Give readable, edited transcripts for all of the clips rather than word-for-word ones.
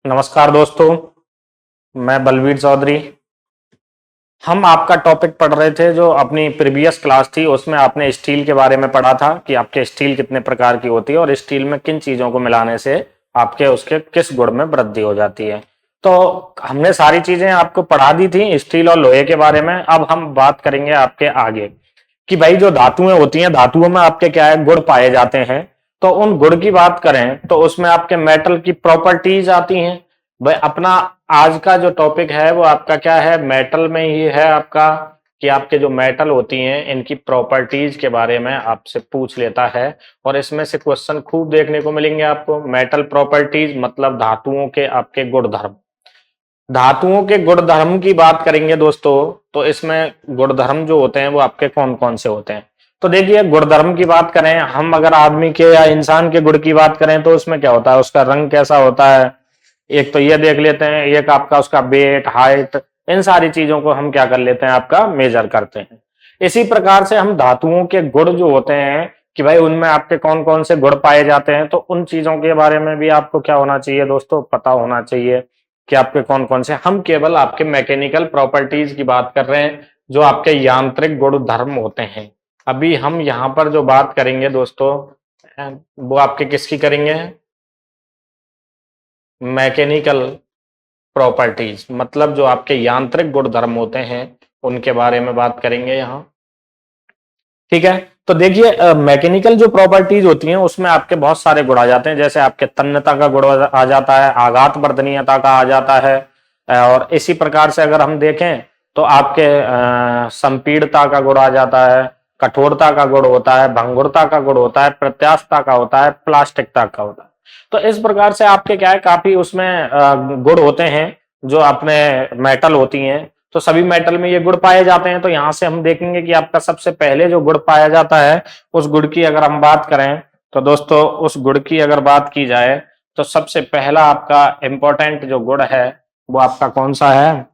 नमस्कार दोस्तों, मैं बलवीर चौधरी। हम आपका टॉपिक पढ़ रहे थे जो अपनी प्रीवियस क्लास थी, उसमें आपने स्टील के बारे में पढ़ा था कि आपके स्टील कितने प्रकार की होती है और स्टील में किन चीज़ों को मिलाने से आपके उसके किस गुण में वृद्धि हो जाती है। तो हमने सारी चीज़ें आपको पढ़ा दी थी स्टील और लोहे के बारे में। अब हम बात करेंगे आपके आगे कि भाई जो धातुएं होती हैं, धातुओं में आपके क्या है, गुण पाए जाते हैं। तो उन गुण की बात करें तो उसमें आपके मेटल की प्रॉपर्टीज आती हैं। भाई अपना आज का जो टॉपिक है वो आपका क्या है, मेटल में ही है आपका, कि आपके जो मेटल होती हैं इनकी प्रॉपर्टीज के बारे में आपसे पूछ लेता है। और इसमें से क्वेश्चन खूब देखने को मिलेंगे आपको। मेटल प्रॉपर्टीज मतलब धातुओं के आपके गुण धर्म। धातुओं के गुण धर्म की बात करेंगे दोस्तों, तो इसमें गुण धर्म जो होते हैं वो आपके कौन कौन से होते हैं। तो देखिए, गुण धर्म की बात करें हम, अगर आदमी के या इंसान के गुण की बात करें तो उसमें क्या होता है, उसका रंग कैसा होता है, एक तो ये देख लेते हैं। एक आपका उसका वेट, हाइट, इन सारी चीजों को हम क्या कर लेते हैं, आपका मेजर करते हैं। इसी प्रकार से हम धातुओं के गुण जो होते हैं कि भाई उनमें आपके कौन कौन से गुण पाए जाते हैं, तो उन चीजों के बारे में भी आपको क्या होना चाहिए दोस्तों, पता होना चाहिए कि आपके कौन कौन से। हम केवल आपके मैकेनिकल प्रॉपर्टीज की बात कर रहे हैं, जो आपके यांत्रिक गुण धर्म होते हैं। अभी हम यहाँ पर जो बात करेंगे दोस्तों, वो आपके किसकी करेंगे, मैकेनिकल प्रॉपर्टीज, मतलब जो आपके यांत्रिक गुण धर्म होते हैं उनके बारे में बात करेंगे यहाँ। ठीक है, तो देखिए मैकेनिकल जो प्रॉपर्टीज होती हैं उसमें आपके बहुत सारे गुण आ जाते हैं। जैसे आपके तन्यता का गुण आ जाता है, आघात वर्धनीयता का आ जाता है। और इसी प्रकार से अगर हम देखें तो आपके संपीड़ता का गुण आ जाता है, कठोरता का गुण होता है, भंगुरता का गुण होता है, प्रत्यास्थता का होता है, प्लास्टिकता का होता है। तो इस प्रकार से आपके क्या है, काफी उसमें गुण होते हैं जो अपने मेटल होती हैं। तो सभी मेटल में ये गुण पाए जाते हैं। तो यहां से हम देखेंगे कि आपका सबसे पहले जो गुण पाया जाता है, उस गुण की अगर हम बात करें तो दोस्तों, उस गुण की अगर बात की जाए तो सबसे पहला आपका इंपॉर्टेंट जो गुण है वो आपका कौन सा है।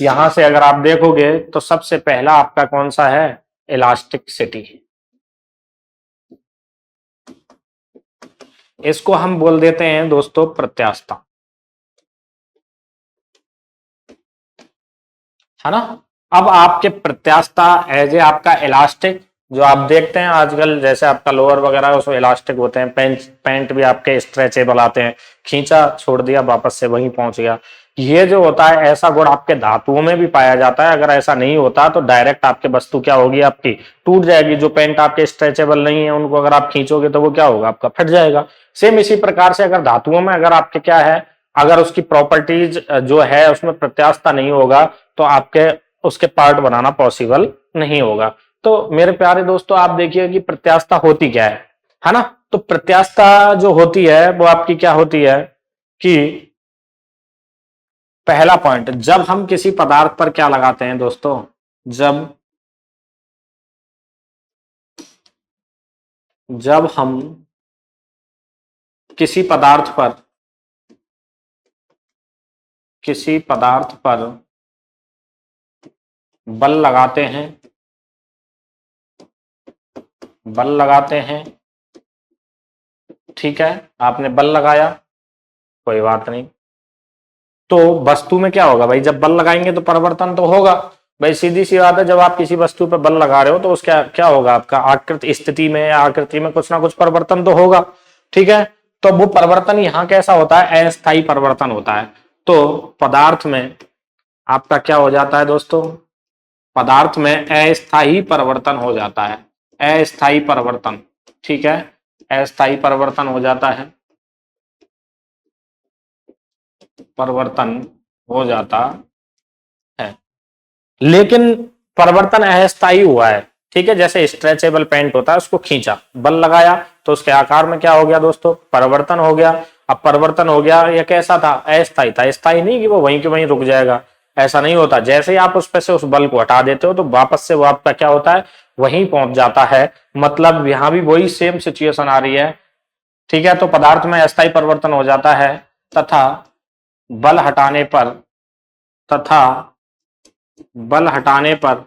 यहां से अगर आप देखोगे तो सबसे पहला आपका कौन सा है, इलास्टिसिटी। इसको हम बोल देते हैं दोस्तों प्रत्यास्थता, है ना। अब आपके प्रत्यास्थता एज ए आपका इलास्टिक, जो आप देखते हैं आजकल जैसे आपका लोअर वगैरह उसमें इलास्टिक होते हैं, पैंट पैंट भी आपके स्ट्रेचेबल आते हैं, खींचा छोड़ दिया वापस से वहीं पहुंच गया। ये जो होता है ऐसा गुण आपके धातुओं में भी पाया जाता है। अगर ऐसा नहीं होता तो डायरेक्ट आपके वस्तु क्या होगी, आपकी टूट जाएगी। जो पैंट आपके स्ट्रेचेबल नहीं है उनको अगर आप खींचोगे तो वो क्या होगा, आपका फट जाएगा। सेम इसी प्रकार से अगर धातुओं में अगर आपके क्या है, अगर उसकी प्रॉपर्टीज जो है उसमें प्रत्यास्थता नहीं होगा तो आपके उसके पार्ट बनाना पॉसिबल नहीं होगा। तो मेरे प्यारे दोस्तों, आप देखिए कि प्रत्यास्थता होती क्या है ना। तो प्रत्यास्थता जो होती है वो आपकी क्या होती है कि पहला पॉइंट, जब हम किसी पदार्थ पर क्या लगाते हैं दोस्तों, जब जब हम किसी पदार्थ पर किसी पदार्थ पर बल लगाते हैं, बल लगाते हैं, ठीक है, आपने बल लगाया, कोई बात नहीं। तो वस्तु में क्या होगा भाई, जब बल लगाएंगे तो परिवर्तन तो होगा। भाई सीधी सी बात है, जब आप किसी वस्तु पर बल लगा रहे हो तो उसका क्या होगा, आपका आकृति स्थिति में या आकृति में कुछ ना कुछ परिवर्तन तो होगा। ठीक है, तो वो परिवर्तन यहाँ कैसा होता है, अस्थायी परिवर्तन होता है। तो पदार्थ में आपका क्या हो जाता है दोस्तों, पदार्थ में अस्थायी परिवर्तन हो जाता है, अस्थायी परिवर्तन। ठीक है, अस्थायी परिवर्तन हो जाता है, परिवर्तन हो जाता है। लेकिन परिवर्तन अस्थायी हुआ है। ठीक है, जैसे स्ट्रेचेबल पेंट होता है, उसको खींचा, बल लगाया तो उसके आकार में क्या हो गया दोस्तों, परिवर्तन हो गया। अब परिवर्तन हो गया, यह कैसा था, अस्थायी था। स्थायी नहीं कि वो वहीं के वहीं रुक जाएगा, ऐसा नहीं होता। जैसे ही आप उस पर से उस बल को हटा देते हो तो वापस से वो आपका क्या होता है, वहीं पहुंच जाता है। मतलब यहां भी वही सेम सिचुएशन आ रही है। ठीक है, तो पदार्थ में अस्थायी परिवर्तन हो जाता है तथा बल हटाने पर तथा बल हटाने पर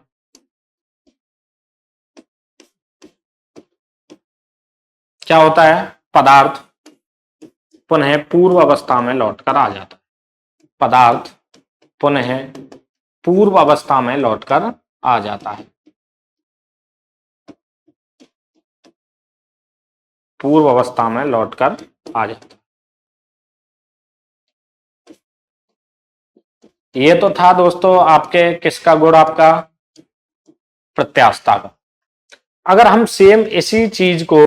क्या होता है, पदार्थ पुनः पूर्व अवस्था में लौटकर आ जाता है। पदार्थ पुनः पूर्व अवस्था में लौटकर आ जाता है। पूर्व अवस्था में लौटकर आ जाता है। ये तो था दोस्तों आपके किसका गुण, आपका प्रत्यास्थता का। अगर हम सेम इसी चीज को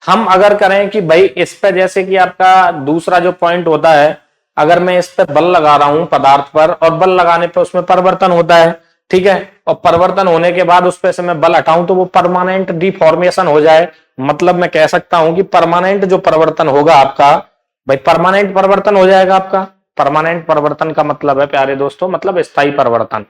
हम अगर करें कि भाई इस पे, जैसे कि आपका दूसरा जो पॉइंट होता है, अगर मैं इस पे बल लगा रहा हूं पदार्थ पर और बल लगाने पे उसमें परिवर्तन होता है, ठीक है, और परिवर्तन होने के बाद उस पे से मैं बल हटाऊं तो वो परमानेंट डिफॉर्मेशन हो जाए। मतलब मैं कह सकता हूं कि परमानेंट जो परिवर्तन होगा आपका, भाई परमानेंट परिवर्तन हो जाएगा आपका। परमानेंट परिवर्तन का मतलब है प्यारे दोस्तों, मतलब स्थायी परिवर्तन,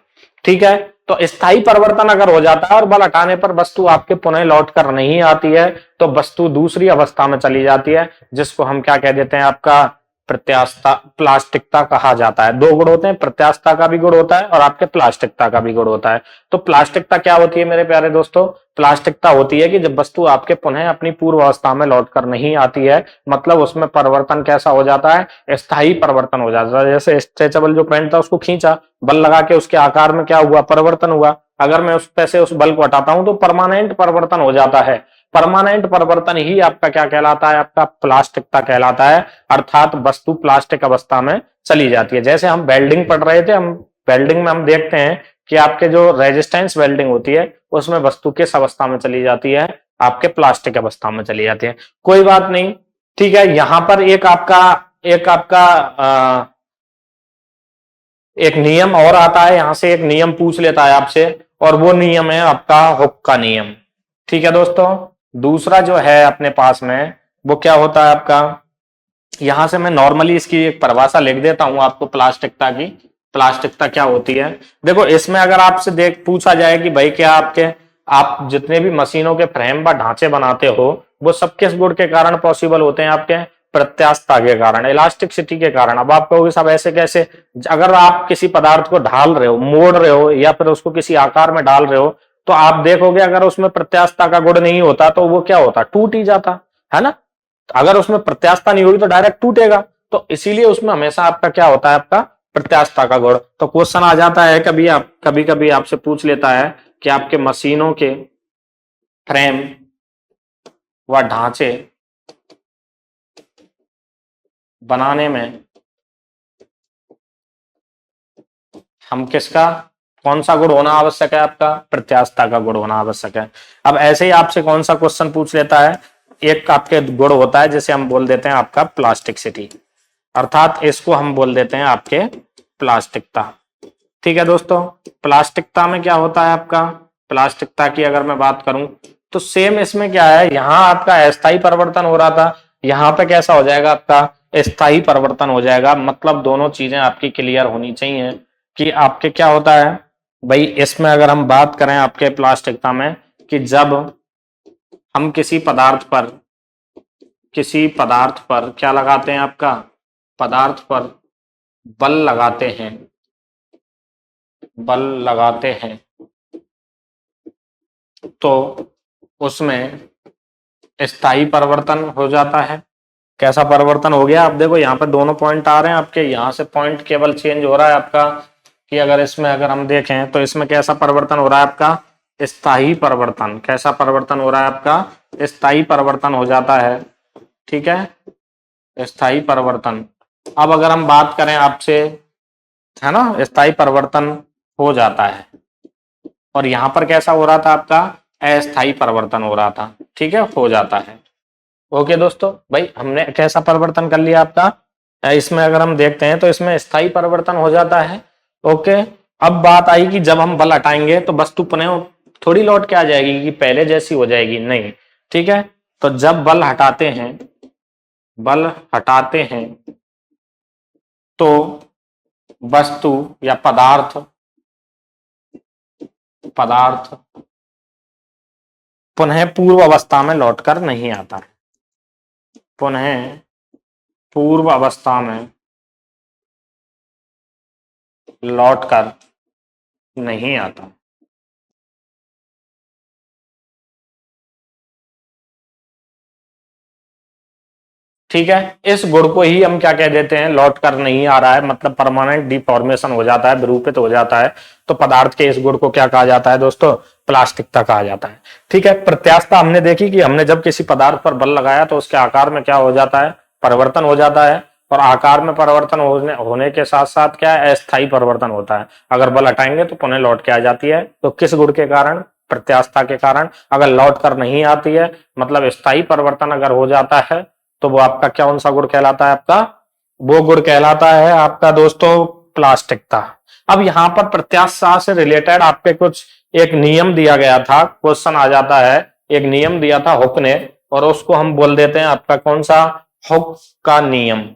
ठीक है। तो स्थायी परिवर्तन अगर हो जाता है और बल हटाने पर वस्तु आपके पुनः लौट कर नहीं आती है, तो वस्तु दूसरी अवस्था में चली जाती है, जिसको हम क्या कह देते हैं, आपका प्रत्यास्थता, प्लास्टिकता कहा जाता है। दो गुण होते हैं, प्रत्यास्थता का भी गुण होता है और आपके प्लास्टिकता का भी गुण होता है। तो प्लास्टिकता क्या होती है मेरे प्यारे दोस्तों? प्लास्टिकता होती है कि जब वस्तु आपके पुनः अपनी पूर्व अवस्था में लौटकर नहीं आती है, मतलब उसमें परिवर्तन कैसा हो जाता है, स्थायी परिवर्तन हो जाता है। जैसे स्ट्रेचेबल जो पेंट था उसको खींचा, बल लगा के उसके आकार में क्या हुआ, परिवर्तन हुआ। अगर मैं उस पैसे उस बल को हटाता हूं तो परमानेंट परिवर्तन हो जाता है। परमानेंट परिवर्तन ही आपका क्या कहलाता है, आपका प्लास्टिकता कहलाता है। अर्थात वस्तु प्लास्टिक अवस्था में चली जाती है। जैसे हम वेल्डिंग पढ़ रहे थे, हम वेल्डिंग में हम देखते हैं कि आपके जो रेजिस्टेंस वेल्डिंग होती है उसमें वस्तु किस अवस्था में चली जाती है, आपके प्लास्टिक अवस्था में चली जाती है। कोई बात नहीं, ठीक है। यहां पर एक आपका एक नियम और आता है, यहां से एक नियम पूछ लेता है आपसे, और वो नियम है आपका हुक का नियम। ठीक है दोस्तों, दूसरा जो है अपने पास में वो क्या होता है आपका, यहां से मैं नॉर्मली इसकी एक परिभाषा लिख देता हूं आपको प्लास्टिकता की। प्लास्टिकता क्या होती है, देखो इसमें अगर आपसे देख पूछा जाए कि भाई क्या आप जितने भी मशीनों के फ्रेम व ढांचे बनाते हो वो सब किस गुण के कारण पॉसिबल होते हैं, आपके प्रत्यास्थता के कारण, इलास्टिसिटी के कारण। अब आप कहोगे सब ऐसे कैसे? अगर आप किसी पदार्थ को ढाल रहे हो, मोड़ रहे हो, या फिर उसको किसी आकार में डाल रहे हो, तो आप देखोगे अगर उसमें प्रत्यास्थता का गुण नहीं होता तो वो क्या होता, टूट ही जाता है ना। अगर उसमें प्रत्यास्थता नहीं होगी तो डायरेक्ट टूटेगा। तो इसीलिए उसमें हमेशा आपका क्या होता है, आपका प्रत्यास्थता का गुण। तो क्वेश्चन आ जाता है कभी कभी आपसे पूछ लेता है कि आपके मशीनों के फ्रेम व ढांचे बनाने में हम किसका, कौन सा गुण होना आवश्यक है, आपका प्रत्यास्थता का गुण होना आवश्यक है। अब ऐसे ही आपसे कौन सा क्वेश्चन पूछ लेता है, एक आपके गुण होता है जिसे हम बोल देते हैं आपका प्लास्टिसिटी, अर्थात इसको हम बोल देते हैं आपके प्लास्टिकता। ठीक है दोस्तों, प्लास्टिकता में क्या होता है आपका, प्लास्टिकता की अगर मैं बात करूं तो सेम इसमें क्या है, यहां आपका अस्थायी परिवर्तन हो रहा था, यहां पे कैसा हो जाएगा, आपका स्थायी परिवर्तन हो जाएगा। मतलब दोनों चीजें आपकी क्लियर होनी चाहिए कि आपके क्या होता है भाई। इसमें अगर हम बात करें आपके प्लास्टिकता में कि जब हम किसी पदार्थ पर क्या लगाते हैं, आपका पदार्थ पर बल लगाते हैं, बल लगाते हैं, तो उसमें स्थायी परिवर्तन हो जाता है। कैसा परिवर्तन हो गया, आप देखो यहाँ पे दोनों पॉइंट आ रहे हैं आपके, यहाँ से पॉइंट केवल चेंज हो रहा है आपका कि अगर हम देखें तो इसमें कैसा परिवर्तन हो रहा है आपका, स्थायी परिवर्तन। कैसा परिवर्तन हो रहा है आपका, स्थायी परिवर्तन हो जाता है। ठीक है, स्थायी परिवर्तन। अब अगर हम बात करें आपसे, है ना, स्थायी परिवर्तन हो जाता है, और यहां पर कैसा हो रहा था आपका, अस्थायी परिवर्तन हो रहा था। ठीक है, हो जाता है। ओके दोस्तों, भाई हमने कैसा परिवर्तन कर लिया आपका, इसमें अगर हम देखते हैं तो इसमें स्थायी परिवर्तन हो जाता है। ओके, अब बात आई कि जब हम बल हटाएंगे तो वस्तु पुनः थोड़ी लौट के आ जाएगी कि पहले जैसी हो जाएगी, नहीं। ठीक है, तो जब बल हटाते हैं तो वस्तु या पदार्थ पुनः पूर्व अवस्था में लौटकर नहीं आता है, पुनः पूर्व अवस्था में लौटकर नहीं आता। ठीक है, इस गुण को ही हम क्या कह देते हैं, लौट कर नहीं आ रहा है, मतलब परमानेंट डिफॉर्मेशन हो जाता है, विरूपित हो जाता है, तो पदार्थ के इस गुण को क्या कहा जाता है दोस्तों, प्लास्टिकता कहा जाता है। ठीक है, प्रत्यास्थता हमने देखी कि हमने जब किसी पदार्थ पर बल लगाया तो उसके आकार में क्या हो जाता है, परिवर्तन हो जाता है, और आकार में परिवर्तन होने के साथ साथ क्या है, अस्थायी परिवर्तन होता है। अगर बल हटाएंगे तो पुनः लौट के आ जाती है। तो किस गुण के कारण, प्रत्यास्थता के कारण। अगर लौट कर नहीं आती है, मतलब स्थायी परिवर्तन अगर हो जाता है, तो वो आपका क्या, कौन सा गुण कहलाता है आपका, वो गुण कहलाता है आपका दोस्तों प्लास्टिकता। अब यहां पर प्रत्यास्थता से रिलेटेड आपके कुछ एक नियम दिया गया था, क्वेश्चन आ जाता है, एक नियम दिया था हुक ने, और उसको हम बोल देते हैं आपका कौन सा, हुक का नियम।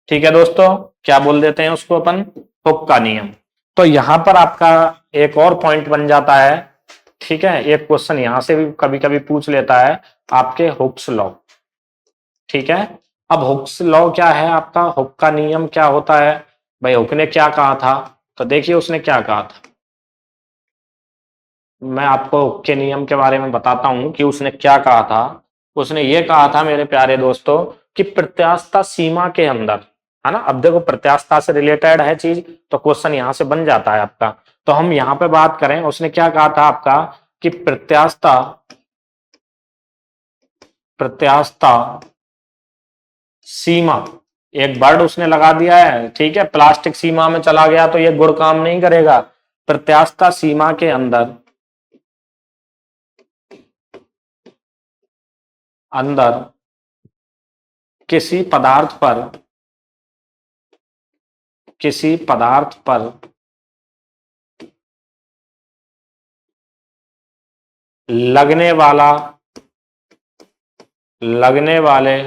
ठीक है दोस्तों, क्या बोल देते हैं उसको अपन, हुक का नियम। तो यहां पर आपका एक और पॉइंट बन जाता है। ठीक है, एक क्वेश्चन यहां से भी कभी कभी पूछ लेता है, आपके हुक्स लॉ। ठीक है, अब हुक्स लॉ क्या है आपका, हुक का नियम क्या होता है, भाई हुक ने क्या कहा था, तो देखिए उसने क्या कहा था। मैं आपको हुक के नियम के बारे में बताता हूं कि उसने क्या कहा था। उसने ये कहा था मेरे प्यारे दोस्तों कि प्रत्यास्थता सीमा के अंदर, है ना। अब देखो प्रत्यास्थता से रिलेटेड है चीज, तो क्वेश्चन यहां से बन जाता है आपका। तो हम यहां पे बात करें, उसने क्या कहा था आपका कि प्रत्यास्थता, प्रत्यास्थता सीमा, एक वर्ड उसने लगा दिया है। ठीक है, प्लास्टिक सीमा में चला गया तो ये गुण काम नहीं करेगा। प्रत्यास्थता सीमा के अंदर, अंदर किसी पदार्थ पर, किसी पदार्थ पर लगने वाला, लगने वाले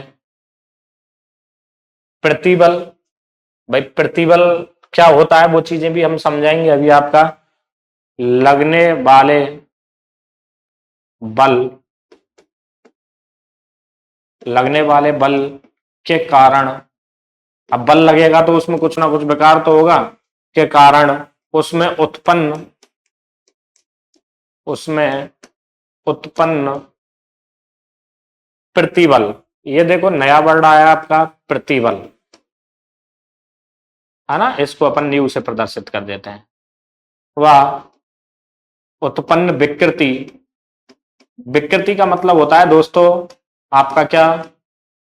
प्रतिबल, भाई प्रतिबल क्या होता है वो चीजें भी हम समझाएंगे अभी आपका। लगने वाले बल, लगने वाले बल के कारण, अब बल लगेगा तो उसमें कुछ ना कुछ विकार तो होगा, के कारण उसमें उत्पन्न, उसमें उत्पन्न प्रतिबल, ये देखो नया वर्ड आया आपका प्रतिबल, है ना, इसको अपन न्यू से प्रदर्शित कर देते हैं। वह उत्पन्न विकृति, विकृति का मतलब होता है दोस्तों आपका क्या,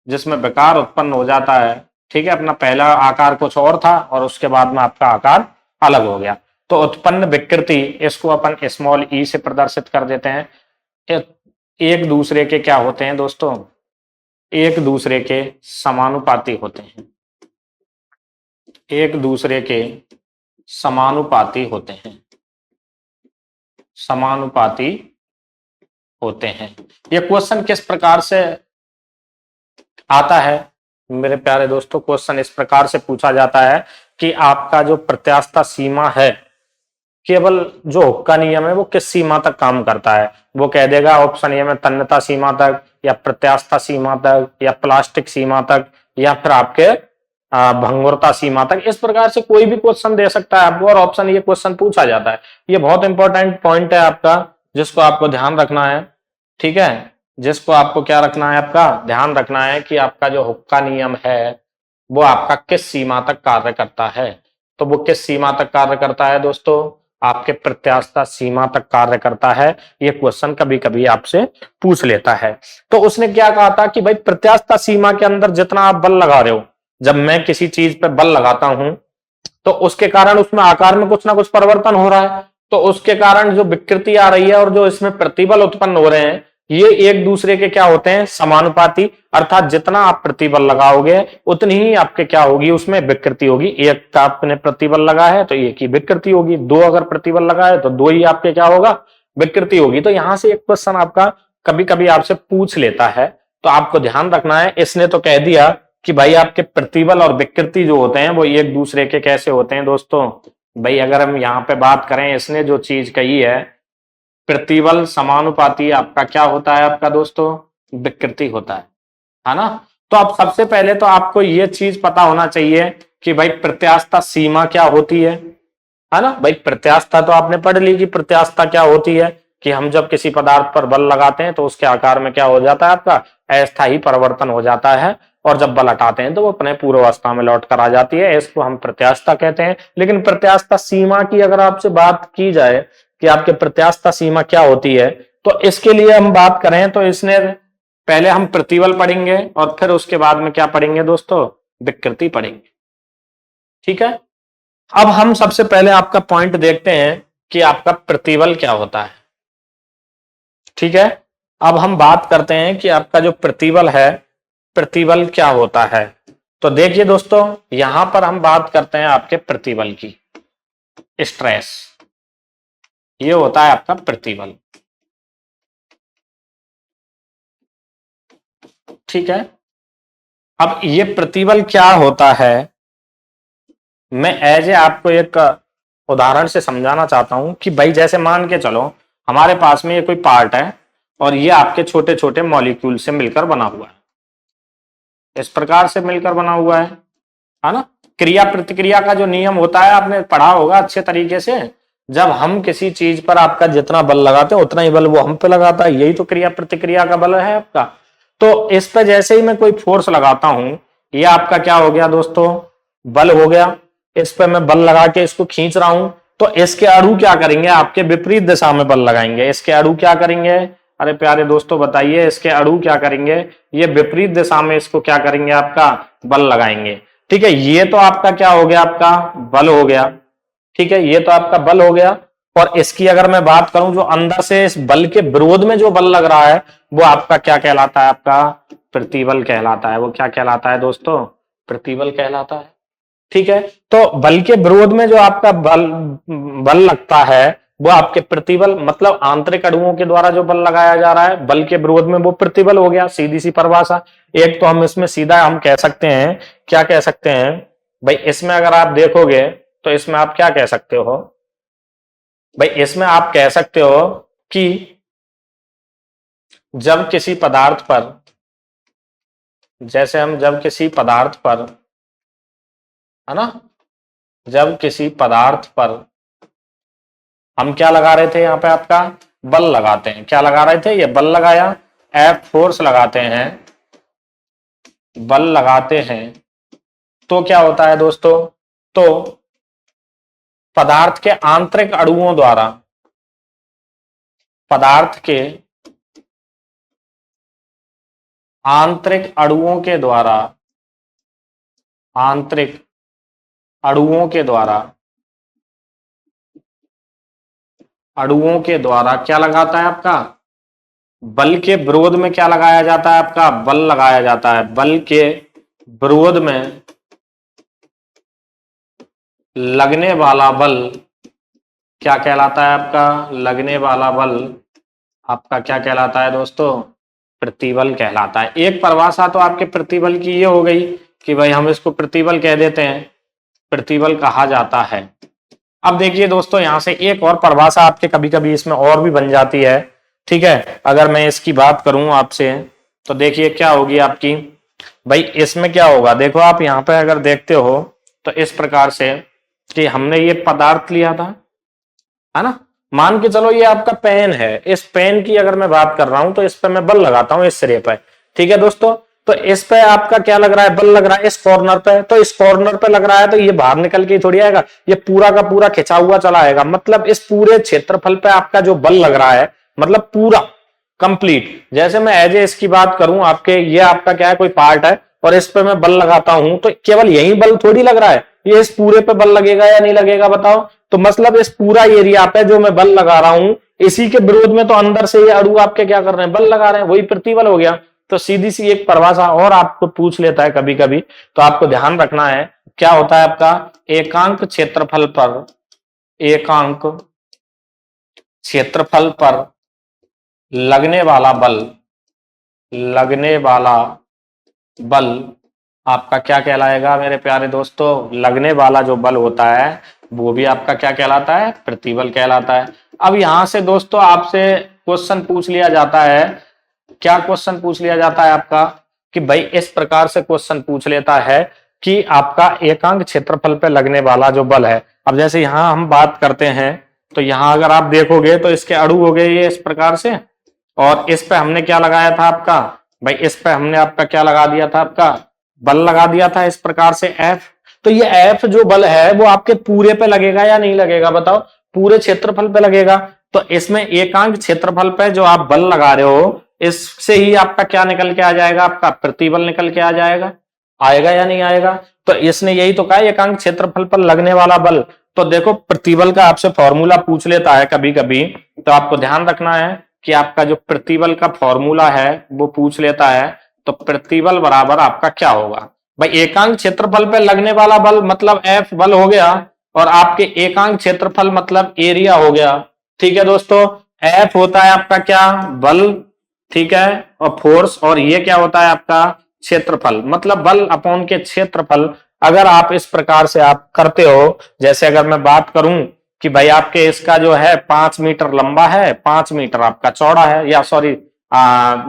जिसमें विकार उत्पन्न हो जाता है। ठीक है, अपना पहला आकार कुछ और था और उसके बाद में आपका आकार अलग हो गया, तो उत्पन्न विकृति, इसको अपन स्मॉल ई से प्रदर्शित कर देते हैं। एक दूसरे के क्या होते हैं दोस्तों, एक दूसरे के समानुपाती होते हैं, एक दूसरे के समानुपाती होते हैं, समानुपाती होते हैं। ये क्वेश्चन किस प्रकार से आता है मेरे प्यारे दोस्तों, क्वेश्चन इस प्रकार से पूछा जाता है कि आपका जो प्रत्यास्थता सीमा है, केवल जो हुक का नियम है वो किस सीमा तक काम करता है, वो कह देगा ऑप्शन ए में तन्यता सीमा तक, या प्रत्यास्थता सीमा तक, या प्लास्टिक सीमा तक, या फिर आपके भंगुरता सीमा तक। इस प्रकार से कोई भी क्वेश्चन दे सकता है आपको, और ऑप्शन ये क्वेश्चन पूछा जाता है। ये बहुत इंपॉर्टेंट पॉइंट है आपका, जिसको आपको ध्यान रखना है। ठीक है, जिसको आपको क्या रखना है, आपका ध्यान रखना है कि आपका जो हुक का नियम है वो आपका किस सीमा तक कार्य करता है। तो वो किस सीमा तक कार्य करता है दोस्तों, आपके प्रत्यास्थता सीमा तक कार्य करता है। ये क्वेश्चन कभी कभी आपसे पूछ लेता है। तो उसने क्या कहा था कि भाई प्रत्यास्थता सीमा के अंदर जितना आप बल लगा रहे हो, जब मैं किसी चीज पे बल लगाता हूं तो उसके कारण उसमें आकार में कुछ ना कुछ परिवर्तन हो रहा है, तो उसके कारण जो विकृति आ रही है और जो इसमें प्रतिबल उत्पन्न हो रहे हैं, ये एक दूसरे के क्या होते हैं, समानुपाती। अर्थात जितना आप प्रतिबल लगाओगे उतनी ही आपके क्या होगी, उसमें विकृति होगी। एक का आपने प्रतिबल लगा है तो एक ही विकृति होगी, दो अगर प्रतिबल लगा है तो दो ही आपके क्या होगा, विकृति होगी। तो यहां से एक क्वेश्चन आपका कभी कभी आपसे पूछ लेता है, तो आपको ध्यान रखना है। इसने तो कह दिया कि भाई आपके प्रतिबल और विकृति जो होते हैं वो एक दूसरे के कैसे होते हैं दोस्तों। भाई अगर हम यहाँ पे बात करें, इसने जो चीज कही है, प्रतिबल समानुपाती आपका क्या होता है आपका दोस्तों, विकृति होता है ना। तो अब सबसे पहले तो आपको ये चीज पता होना चाहिए कि भाई प्रत्यास्थता सीमा क्या होती है ना। भाई प्रत्यास्थता तो आपने पढ़ ली कि प्रत्यास्थता क्या होती है, कि हम जब किसी पदार्थ पर बल लगाते हैं तो उसके आकार में क्या हो जाता है, आपका अस्थायी परिवर्तन हो जाता है। और जब बल हटाते हैं तो वो अपने पूर्वावस्था में लौट कर आ जाती है। इसको हम प्रत्यास्थता कहते हैं। लेकिन प्रत्यास्थता सीमा की अगर आपसे बात की जाए कि आपके प्रत्यास्थता सीमा क्या होती है, तो इसके लिए हम बात करें तो इसने पहले हम प्रतिबल पढ़ेंगे और फिर उसके बाद में क्या पढ़ेंगे दोस्तों, विकृति पढ़ेंगे। ठीक है, अब हम सबसे पहले आपका पॉइंट देखते हैं कि आपका प्रतिबल क्या होता है। ठीक है, अब हम बात करते हैं कि आपका जो प्रतिबल है, प्रतिबल क्या होता है। तो देखिए दोस्तों, यहां पर हम बात करते हैं आपके प्रतिबल की, स्ट्रेस, ये होता है आपका प्रतिबल। ठीक है, अब ये प्रतिबल क्या होता है, मैं एज ए आपको एक उदाहरण से समझाना चाहता हूं कि भाई जैसे मान के चलो हमारे पास में ये कोई पार्ट है और ये आपके छोटे छोटे मॉलिक्यूल से मिलकर बना हुआ है, इस प्रकार से मिलकर बना हुआ है ना। क्रिया प्रतिक्रिया का जो नियम होता है आपने पढ़ा होगा अच्छे तरीके से। जब हम किसी चीज पर आपका जितना बल लगाते हैं उतना ही बल वो हम पे लगाता है, यही तो क्रिया प्रतिक्रिया का बल है आपका। तो इस पे जैसे ही मैं कोई फोर्स लगाता हूं, ये आपका क्या हो गया दोस्तों, बल हो गया। इस पे मैं बल लगा के इसको खींच रहा हूं, तो इसके अणु क्या करेंगे, आपके विपरीत दिशा में बल लगाएंगे। इसके अणु क्या करेंगे, अरे प्यारे दोस्तों बताइए, इसके अणु क्या करेंगे, ये विपरीत दिशा में इसको क्या करेंगे, आपका बल लगाएंगे। ठीक है, ये तो आपका क्या हो गया, आपका बल हो गया। ठीक है, ये तो आपका बल हो गया। और इसकी अगर मैं बात करूं, जो अंदर से इस बल के विरोध में जो बल लग रहा है, वो आपका क्या कहलाता है, आपका प्रतिबल कहलाता है। वो क्या कहलाता है दोस्तों, प्रतिबल कहलाता है। ठीक है, तो बल के विरोध में जो आपका बल बल लगता है वो आपके प्रतिबल, मतलब आंतरिक अणुओं के द्वारा जो बल लगाया जा रहा है बल के विरोध में, वो प्रतिबल हो गया। सीधी सी परिभाषा। एक तो हम इसमें सीधा हम कह सकते हैं, क्या कह सकते हैं भाई, इसमें अगर आप देखोगे तो इसमें आप क्या कह सकते हो भाई, इसमें आप कह सकते हो कि जब किसी पदार्थ पर, जैसे हम जब किसी पदार्थ पर, है ना, जब किसी पदार्थ पर हम क्या लगा रहे थे, यहां पे आपका बल लगाते हैं। क्या लगा रहे थे, ये बल लगाया, एफ फोर्स लगाते हैं, बल लगाते हैं, तो क्या होता है दोस्तों, तो पदार्थ के आंतरिक अणुओं द्वारा, पदार्थ के आंतरिक अणुओं के द्वारा, आंतरिक अणुओं के द्वारा, अणुओं के द्वारा क्या लगाता है, आपका बल के विरोध में क्या लगाया जाता है, आपका बल लगाया जाता है। बल के विरोध में लगने वाला बल क्या कहलाता है, आपका लगने वाला बल आपका क्या कहलाता है दोस्तों, प्रतिबल कहलाता है। एक परिभाषा तो आपके प्रतिबल की ये हो गई कि भाई हम इसको प्रतिबल कह देते हैं, प्रतिबल कहा जाता है। अब देखिए दोस्तों, यहां से एक और परिभाषा आपके कभी कभी इसमें और भी बन जाती है। ठीक है, अगर मैं इसकी बात करूं आपसे, तो देखिए क्या होगी आपकी, भाई इसमें क्या होगा, देखो आप यहां पे अगर देखते हो तो इस प्रकार से कि हमने ये पदार्थ लिया था, है ना, मान के चलो ये आपका पेन है। इस पेन की अगर मैं बात कर रहा हूं तो इस पे मैं बल लगाता हूं, इस सिरे पे। ठीक है दोस्तों, तो इस पे आपका क्या लग रहा है, बल लग रहा है इस कॉर्नर पे। तो इस कॉर्नर पे लग रहा है तो ये बाहर निकल के थोड़ी आएगा, ये पूरा का पूरा खिंचा हुआ चला आएगा। मतलब इस पूरे क्षेत्रफल पे आपका जो बल लग रहा है, मतलब पूरा कंप्लीट। जैसे मैं एज ए इसकी बात करूं, आपके ये आपका क्या है, कोई पार्ट है और इस पे मैं बल लगाता हूं, तो केवल यही बल थोड़ी लग रहा है, ये इस पूरे पे बल लगेगा या नहीं लगेगा बताओ। तो मतलब इस पूरा एरिया पे जो मैं बल लगा रहा हूं, इसी के विरोध में तो अंदर से ये अणु आपके क्या कर रहे हैं, बल लगा रहे हैं, वही प्रतिबल हो गया। तो सीधी सी एक परिभाषा और आपको पूछ लेता है कभी कभी, तो आपको ध्यान रखना है क्या होता है आपका, एकांक क्षेत्रफल पर, एकांक क्षेत्रफल पर लगने वाला बल, लगने वाला बल आपका क्या कहलाएगा मेरे प्यारे दोस्तों, लगने वाला जो बल होता है वो भी आपका क्या कहलाता है, प्रतिबल कहलाता है। अब यहां से दोस्तों आपसे क्वेश्चन पूछ लिया जाता है, क्या क्वेश्चन पूछ लिया जाता है आपका, कि भाई इस प्रकार से क्वेश्चन पूछ लेता है कि आपका एकांक क्षेत्रफल पे लगने वाला जो बल है। अब जैसे यहां हम बात करते हैं, तो यहां अगर आप देखोगे तो इसके अणु हो गए ये इस प्रकार से, और इस पे हमने क्या लगाया था आपका, भाई इस पे हमने आपका क्या लगा दिया था, आपका बल लगा दिया था इस प्रकार से एफ। तो ये एफ जो बल है वो आपके पूरे पे लगेगा या नहीं लगेगा बताओ? पूरे क्षेत्रफल पे लगेगा। तो इसमें एकांक क्षेत्रफल पे जो आप बल लगा रहे हो इससे ही आपका क्या निकल के आ जाएगा? आपका प्रतिबल निकल के आ जाएगा। आएगा या नहीं आएगा? तो इसने यही तो कहा एकांक क्षेत्रफल पर लगने वाला बल। तो देखो प्रतिबल का आपसे फॉर्मूला पूछ लेता है कभी कभी, तो आपको ध्यान रखना है कि आपका जो प्रतिबल का फॉर्मूला है वो पूछ लेता है। तो प्रतिबल बराबर आपका क्या होगा भाई? एकांक क्षेत्रफल पे लगने वाला बल मतलब एफ बल हो गया, और आपके एकांक क्षेत्रफल मतलब एरिया हो गया। ठीक है दोस्तों, एफ होता है आपका क्या? बल, ठीक है, और फोर्स, और ये क्या होता है आपका? क्षेत्रफल, मतलब बल अपॉन के क्षेत्रफल। अगर आप इस प्रकार से आप करते हो, जैसे अगर मैं बात करूं कि भाई आपके इसका जो है 5 मीटर लंबा है, 5 मीटर आपका चौड़ा है, या सॉरी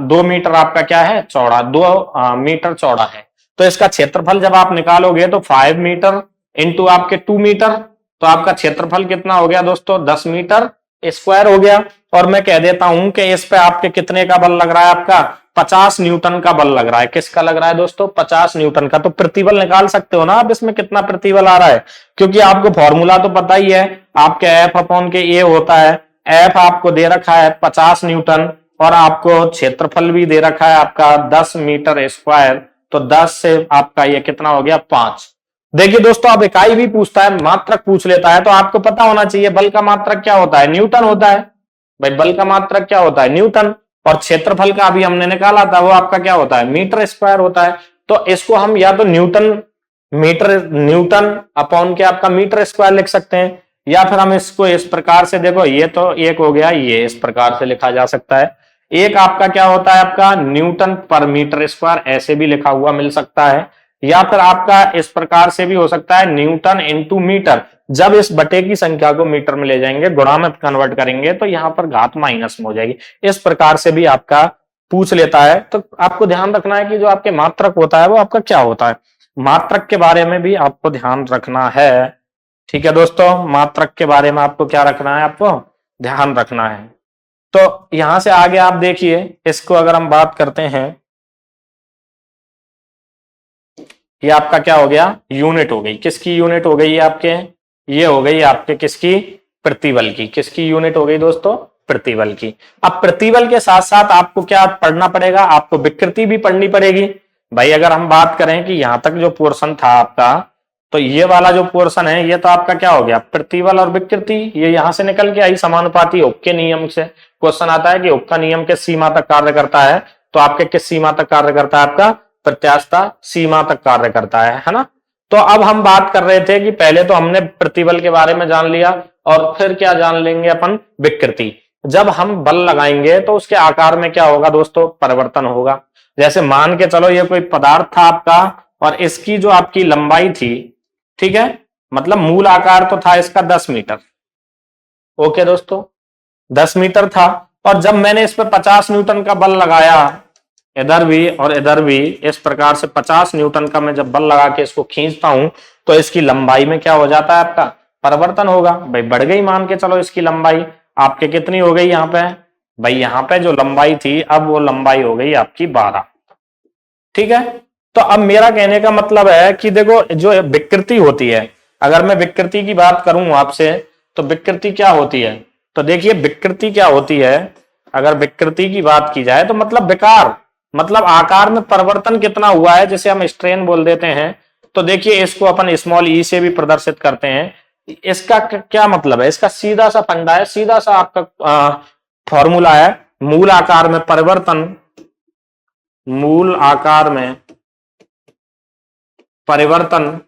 2 मीटर आपका क्या है? चौड़ा, 2 मीटर चौड़ा है। तो इसका क्षेत्रफल जब आप निकालोगे तो 5 मीटर इंटू आपके 2 मीटर, तो आपका क्षेत्रफल कितना हो गया दोस्तों? 10 मीटर स्क्वायर हो गया। और मैं कह देता हूं कि इस पे आपके कितने का बल लग रहा है? आपका 50 न्यूटन का बल लग रहा है। किसका लग रहा है दोस्तों? 50 न्यूटन का। तो प्रतिबल निकाल सकते हो ना आप इसमें कितना प्रतिबल आ रहा है, क्योंकि आपको फॉर्मूला तो पता ही है, आपके एफ अपॉन के ए होता है। एफ आपको दे रखा है 50 न्यूटन, और आपको क्षेत्रफल भी दे रखा है आपका 10 मीटर स्क्वायर। तो 10 से आपका ये कितना हो गया? 5। देखिए दोस्तों, अब इकाई भी पूछता है, मात्रक पूछ लेता है, तो आपको पता होना चाहिए बल का मात्रक क्या होता है? न्यूटन होता है। भाई बल का मात्रक क्या होता है? न्यूटन। और क्षेत्रफल का अभी हमने निकाला था वो आपका क्या होता है? मीटर स्क्वायर होता है। तो इसको हम या तो न्यूटन अपॉन के आपका मीटर स्क्वायर लिख सकते हैं, या फिर हम इसको इस प्रकार से, देखो ये तो एक हो गया, ये इस प्रकार से लिखा जा सकता है। एक आपका क्या होता है? आपका न्यूटन पर मीटर स्क्वायर, ऐसे भी लिखा हुआ मिल सकता है। या फिर आपका इस प्रकार से भी हो सकता है, न्यूटन इंटू मीटर। जब इस बटे की संख्या को मीटर में ले जाएंगे, गुणा में कन्वर्ट करेंगे, तो यहां पर घात माइनस में हो जाएगी। इस प्रकार से भी आपका पूछ लेता है। तो आपको ध्यान रखना है कि जो आपके मात्रक होता है वो आपका क्या होता है। मात्रक के बारे में भी आपको ध्यान रखना है। ठीक है दोस्तों, मात्रक के बारे में आपको क्या रखना है? आपको ध्यान रखना है। तो यहां से आगे आप देखिए, इसको अगर हम बात करते हैं, ये आपका क्या हो गया? यूनिट हो गई। किसकी यूनिट हो गई? ये आपके, ये हो गई आपके किसकी? प्रतिबल की। किसकी यूनिट हो गई दोस्तों? प्रतिबल की। अब प्रतिबल के साथ साथ आपको क्या पढ़ना पड़ेगा? आपको विकृति भी पढ़नी पड़ेगी। भाई अगर हम बात करें कि यहां तक जो पोर्शन था आपका, तो ये वाला जो पोर्शन है ये तो आपका क्या हो गया? प्रतिबल और विकृति। ये यहां से निकल के आई समानुपाती हुक के नियम से। क्वेश्चन आता है कि हुक का नियम किस सीमा तक कार्य करता है? तो आपके किस सीमा तक कार्य करता है? आपका प्रत्यास्थता सीमा तक कार्य करता है ना। तो अब हम बात कर रहे थे कि पहले तो हमने प्रतिबल के बारे में जान लिया, और फिर क्या जान लेंगे अपन? विकृति। जब हम बल लगाएंगे तो उसके आकार में क्या होगा दोस्तों? परिवर्तन होगा। जैसे मान के चलो ये कोई पदार्थ था आपका, और इसकी जो आपकी लंबाई थी, ठीक है, मतलब मूल आकार तो था इसका 10 मीटर। ओके दोस्तों, 10 मीटर था, और जब मैंने इस पर 50 न्यूटन का बल लगाया, इधर भी और इधर भी, इस प्रकार से 50 न्यूटन का मैं जब बल लगा के इसको खींचता हूं, तो इसकी लंबाई में क्या हो जाता है? आपका परिवर्तन होगा। भाई बढ़ गई, मान के चलो इसकी लंबाई आपके कितनी हो गई यहाँ पे? भाई यहाँ पे जो लंबाई थी, अब वो लंबाई हो गई आपकी 12। ठीक है। तो अब मेरा कहने का मतलब है कि देखो, जो विकृति होती है, अगर मैं विकृति की बात करूं आपसे, तो विकृति क्या होती है? तो देखिए विकृति क्या होती है, अगर विकृति की बात की जाए तो मतलब विकार, मतलब आकार में परिवर्तन कितना हुआ है, जिसे हम स्ट्रेन बोल देते हैं। तो देखिए इसको अपन स्मॉल ई से भी प्रदर्शित करते हैं। इसका क्या मतलब है? इसका सीधा सा फंडा है, सीधा सा आपका फॉर्मूला है, मूल आकार में परिवर्तन, मूल आकार में परिवर्तन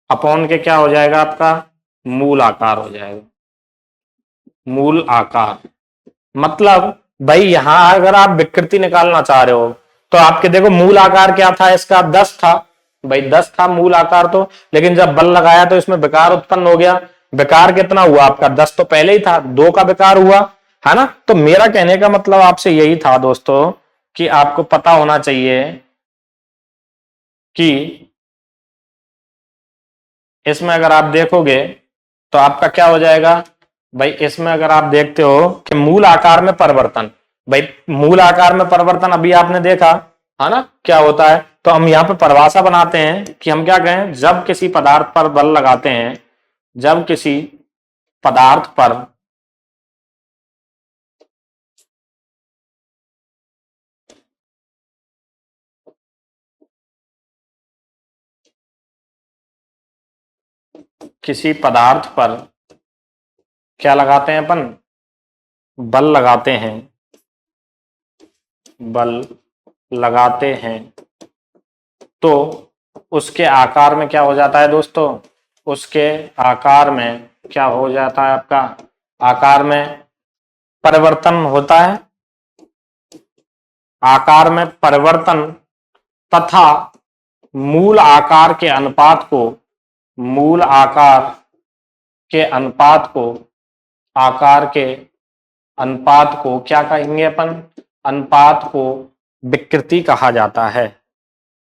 अपॉन के क्या हो जाएगा? आपका मूल आकार हो जाएगा। मूल आकार मतलब भाई यहां अगर आप विकृति निकालना चाह रहे हो, तो आपके देखो मूल आकार क्या था इसका? 10 था। भाई 10 था मूल आकार तो, लेकिन जब बल लगाया तो इसमें विकार उत्पन्न हो गया। विकार कितना हुआ आपका? 10 तो पहले ही था, 2 का विकार हुआ, है ना। तो मेरा कहने का मतलब आपसे यही था दोस्तों, कि आपको पता होना चाहिए कि इसमें अगर आप देखोगे तो आपका क्या हो जाएगा? भाई इसमें अगर आप देखते हो कि मूल आकार में परिवर्तन, भाई मूल आकार में परिवर्तन अभी आपने देखा है ना क्या होता है। तो हम यहाँ पे परिभाषा बनाते हैं कि हम क्या कहें, जब किसी पदार्थ पर बल लगाते हैं, जब किसी पदार्थ पर किसी पदार्थ पर क्या लगाते हैं अपन, बल लगाते हैं, बल लगाते हैं, तो उसके आकार में क्या हो जाता है दोस्तों, उसके आकार में क्या हो जाता है, आपका आकार में परिवर्तन होता है, आकार में परिवर्तन तथा मूल आकार के अनुपात को, मूल आकार के अनुपात को, आकार के अनुपात को क्या कहेंगे अपन, अनुपात को विकृति कहा जाता है।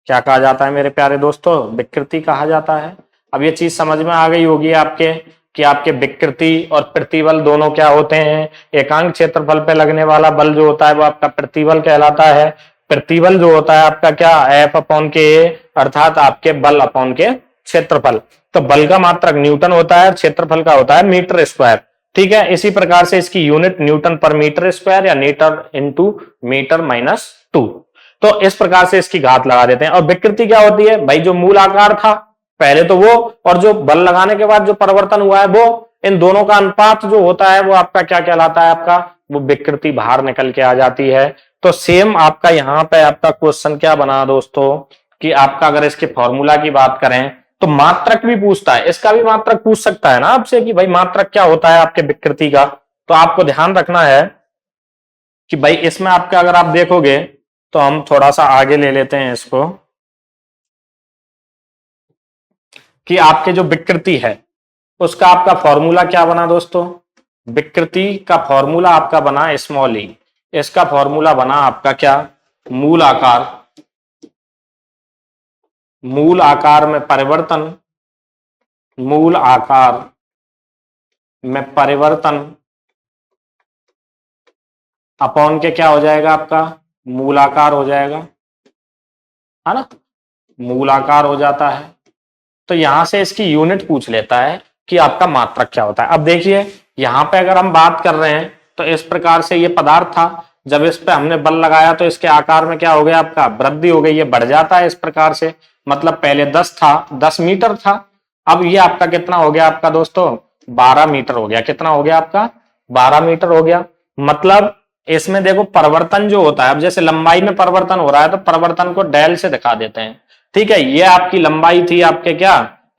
क्या कहा जाता है मेरे प्यारे दोस्तों, विकृति कहा जाता है। अब ये चीज समझ में आ गई होगी आपके कि आपके विकृति और प्रतिबल दोनों क्या होते हैं। एकांक क्षेत्रफल पे लगने वाला बल जो होता है वो आपका प्रतिबल कहलाता है। प्रतिबल जो होता है आपका क्या, एफ अपॉन के, अर्थात आपके बल अपॉन के क्षेत्रफल। तो बल का मात्रक न्यूटन होता है, क्षेत्रफल का होता है मीटर स्क्वायर। ठीक है, इसी प्रकार से इसकी यूनिट न्यूटन पर मीटर स्क्वायर या मीटर इंटू मीटर माइनस 2। तो इस प्रकार से इसकी घात लगा देते हैं। और विकृति क्या होती है भाई, जो मूल आकार था पहले तो वो, और जो बल लगाने के बाद जो परिवर्तन हुआ है वो, इन दोनों का अनुपात जो होता है वो आपका क्या कहलाता है, आपका वो विकृति बाहर निकल के आ जाती है। तो सेम आपका यहाँ पे आपका क्वेश्चन क्या बना दोस्तों कि आपका अगर इसके फॉर्मूला की बात करें तो मात्रक भी पूछता है, इसका भी मात्रक पूछ सकता है ना आपसे कि भाई मात्रक क्या होता है आपके विकृति का। तो आपको ध्यान रखना है कि भाई इसमें आपका अगर आप देखोगे तो हम थोड़ा सा आगे ले लेते हैं इसको कि आपके जो विकृति है उसका आपका फॉर्मूला क्या बना दोस्तों, विकृति का फॉर्मूला आपका बना स्मॉल ई, इसका फॉर्मूला बना आपका क्या, मूल आकार, मूल आकार में परिवर्तन, मूल आकार में परिवर्तन अपॉन के क्या हो जाएगा आपका, मूलाकार हो जाएगा, है ना, मूलाकार हो जाता है। तो यहां से इसकी यूनिट पूछ लेता है कि आपका मात्रक क्या होता है। अब देखिए यहां पे अगर हम बात कर रहे हैं तो इस प्रकार से ये पदार्थ था, जब इस पे हमने बल लगाया तो इसके आकार में क्या हो गया, आपका वृद्धि हो गई, ये बढ़ जाता है इस प्रकार से। मतलब पहले 10 था, 10 मीटर था, अब ये आपका कितना हो गया आपका दोस्तों, 12 मीटर हो गया। कितना हो गया आपका, 12 मीटर हो गया। मतलब इसमें देखो परिवर्तन जो होता है, अब जैसे लंबाई में परिवर्तन हो रहा है तो परिवर्तन को डेल से दिखा देते हैं। ठीक है, ये आपकी लंबाई थी आपके क्या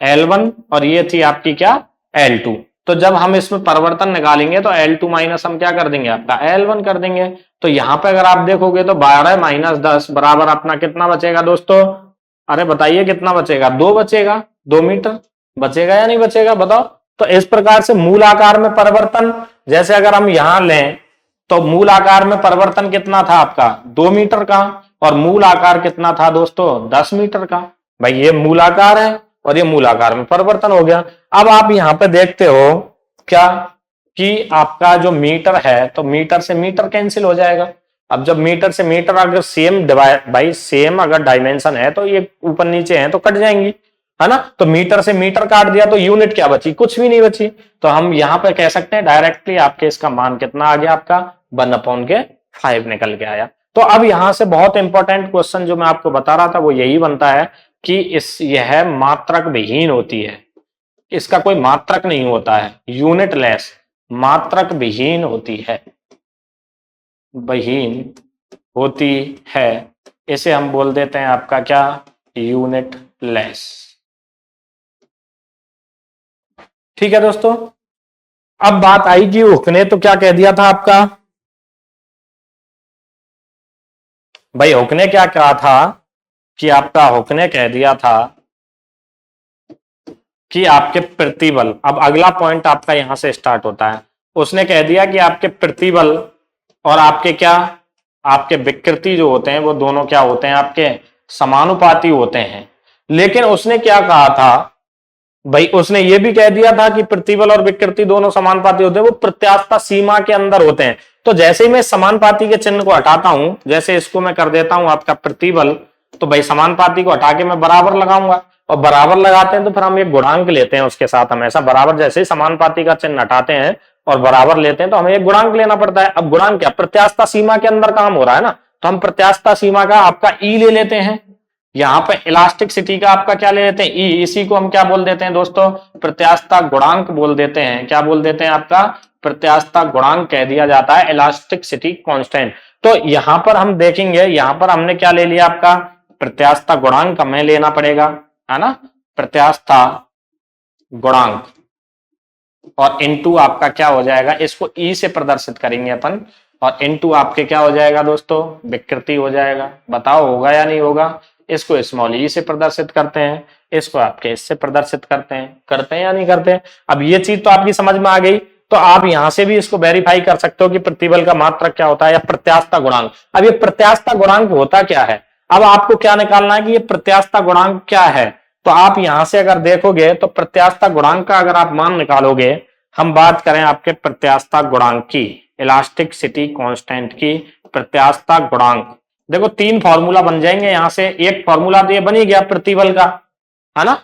L1 और ये थी आपकी क्या L2। तो जब हम इसमें परिवर्तन निकालेंगे तो L2 माइनस हम क्या कर देंगे, आपका L1 कर देंगे। तो यहां पे अगर आप देखोगे तो 12 माइनस 10 बराबर अपना कितना बचेगा दोस्तों, अरे बताइए कितना बचेगा, 2 बचेगा, 2 मीटर बचेगा या नहीं बचेगा बताओ। तो इस प्रकार से मूल आकार में परिवर्तन, जैसे अगर हम यहां लें तो मूल आकार में परिवर्तन कितना था आपका, 2 मीटर का, और मूल आकार कितना था दोस्तों, 10 मीटर का। भाई ये मूल आकार है और ये मूल आकार में परिवर्तन हो गया। अब आप यहां पे देखते हो क्या कि आपका जो मीटर है तो मीटर से मीटर कैंसिल हो जाएगा। अब जब मीटर से मीटर अगर सेम डिवाइड भाई सेम अगर डायमेंशन है तो ये ऊपर नीचे है तो कट जाएंगी, है ना। तो मीटर से मीटर काट दिया तो यूनिट क्या बची, कुछ भी नहीं बची। तो हम यहां पे कह सकते हैं डायरेक्टली आपके इसका मान कितना आ गया, आपका 1/5 निकल के आया। तो अब यहां से बहुत इंपॉर्टेंट क्वेश्चन जो मैं आपको बता रहा था वो यही बनता है कि यह मात्रक विहीन होती है, इसका कोई मात्रक नहीं होता है, यूनिट लेस, मात्रक विहीन होती है, विहीन होती है, इसे हम बोल देते हैं आपका क्या, यूनिट लेस। ठीक है दोस्तों। अब बात आई कि हुक ने तो क्या कह दिया था आपका, भाई हुक ने क्या कहा था कि आपका हुक ने कह दिया था कि आपके प्रतिबल, अब अगला पॉइंट आपका यहां से स्टार्ट होता है। उसने कह दिया कि आपके प्रतिबल और आपके क्या, आपके विकृति जो होते हैं वो दोनों क्या होते हैं, आपके समानुपाती होते हैं। लेकिन उसने क्या कहा था, भाई उसने ये भी कह दिया था कि प्रतिबल और विकृति दोनों समानुपाती होते हैं, वो प्रत्यास्थता सीमा के अंदर होते हैं। तो जैसे ही मैं समानुपाती के चिन्ह को हटाता हूं, जैसे इसको मैं कर देता हूं आपका प्रतिबल, तो भाई समानुपाती को हटा के मैं बराबर लगाऊंगा, और बराबर लगाते हैं तो फिर हम एक गुणांक लेते हैं उसके साथ हमेशा बराबर। जैसे ही समानुपाती का चिन्ह हटाते हैं और बराबर लेते हैं तो हमें एक गुणांक लेना पड़ता है। अब गुणांक क्या, प्रत्यास्थता सीमा के अंदर काम हो रहा है ना, तो हम प्रत्यास्थता सीमा का आपका ई ले लेते हैं। यहां पे इलास्टिसिटी का आपका क्या ले लेते हैं, ई। इसी को हम क्या बोल देते हैं दोस्तों, प्रत्यास्थता गुणांक बोल देते हैं। क्या बोल देते हैं, आपका प्रत्यास्थता गुणांक कह दिया जाता है, इलास्टिसिटी कांस्टेंट। तो यहां पर हम देखेंगे, यहां पर हमने क्या ले लिया, आपका प्रत्यास्थता गुणांक हमें लेना पड़ेगा, है ना, प्रत्यास्थता गुणांक, और इनटू आपका क्या हो जाएगा, इसको ई से प्रदर्शित करेंगे अपन, और इनटू आपके क्या हो जाएगा दोस्तों, विकृति हो जाएगा। बताओ होगा या नहीं होगा। इसको स्मॉल ई से प्रदर्शित करते हैं, इसको आपके इससे प्रदर्शित करते हैं या नहीं करते। अब ये चीज तो आपकी समझ में आ गई, तो आप यहां से भी इसको वेरीफाई कर सकते हो कि प्रतिबल का मात्रक क्या होता है या प्रत्यास्थता गुणांक। अब ये प्रत्यास्थता गुणांक होता क्या है, अब आपको क्या निकालना है कि ये प्रत्यास्थता गुणांक क्या है। तो आप यहां से अगर देखोगे तो प्रत्यास्थता गुणांक का अगर आप मान निकालोगे, हम बात करें आपके प्रत्यास्थता गुणांक की, इलास्टिसिटी कांस्टेंट की प्रत्यास्थता गुणांक, देखो तीन फॉर्मूला बन जाएंगे यहां से। एक फॉर्मूला तो ये बन ही गया प्रतिबल का, है ना,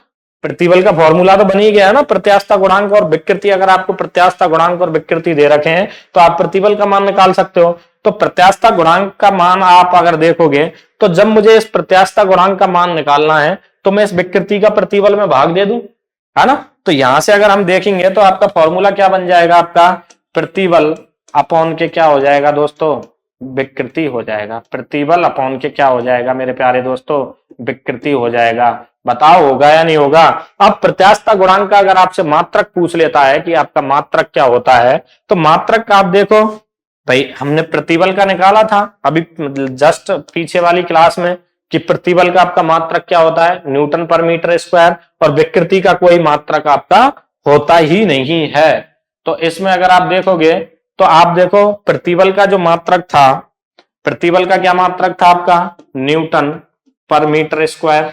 प्रतिबल का फॉर्मूला तो बन ही गया है ना, प्रत्यास्थता गुणांक और विकृति। अगर आपको प्रत्यास्थता गुणांक और विकृति दे रखे हैं तो आप प्रतिबल का मान निकाल सकते हो। तो प्रत्यास्थता गुणांक का मान आप अगर देखोगे, तो जब मुझे इस प्रत्यास्थता गुणांक का मान निकालना है तो मैं इस विकृति का प्रतिबल में भाग दे दूं, है ना। तो यहां से अगर हम देखेंगे तो आपका फॉर्मूला क्या बन जाएगा, आपका प्रतिबल अपॉन के क्या हो जाएगा दोस्तों, विकृति हो जाएगा। प्रतिबल अपॉन के क्या हो जाएगा मेरे प्यारे दोस्तों, विकृति हो जाएगा। बताओ होगा या नहीं होगा। अब प्रत्यास्थता गुणांक का अगर आपसे मात्रक पूछ लेता है कि आपका मात्रक क्या होता है, तो मात्रक का आप देखो भाई, हमने प्रतिबल का निकाला था अभी जस्ट पीछे वाली क्लास में कि प्रतिबल का आपका मात्रक क्या होता है, न्यूटन पर मीटर स्क्वायर, और विकृति का कोई मात्रक आपका होता ही नहीं है। तो इसमें अगर आप देखोगे तो आप देखो प्रतिबल का जो मात्रक था, प्रतिबल का क्या मात्रक था आपका, न्यूटन पर मीटर स्क्वायर,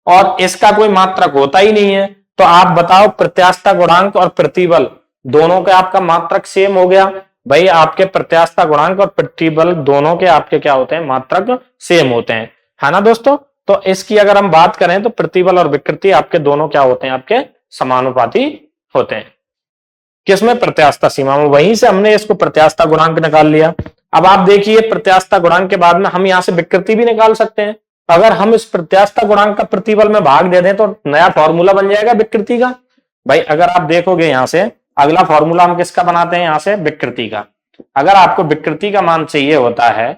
और इसका कोई मात्रक होता ही नहीं है। तो आप बताओ प्रत्यास्थता गुणांक और प्रतिबल दोनों के आपका मात्रक सेम हो गया। भाई आपके प्रत्यास्थता गुणांक और प्रतिबल दोनों के आपके क्या होते हैं, मात्रक सेम होते हैं, है ना दोस्तों। तो इसकी अगर हम बात करें तो प्रतिबल और विकृति आपके दोनों क्या होते हैं, आपके समानुपाती होते हैं। किसमें, प्रत्यास्थता सीमा में। वहीं से हमने इसको प्रत्यास्थता गुणांक निकाल लिया। अब आप देखिए प्रत्यास्थता गुणांक के बाद में हम यहां से विकृति भी निकाल सकते हैं। अगर हम इस प्रत्यास्थता गुणांक का प्रतिबल में भाग दे दें तो नया फॉर्मूला बन जाएगा विकृति का। भाई अगर आप देखोगे यहां से अगला फॉर्मूला हम किसका बनाते हैं, यहां से विकृति का। अगर आपको विकृति का मान चाहिए होता है,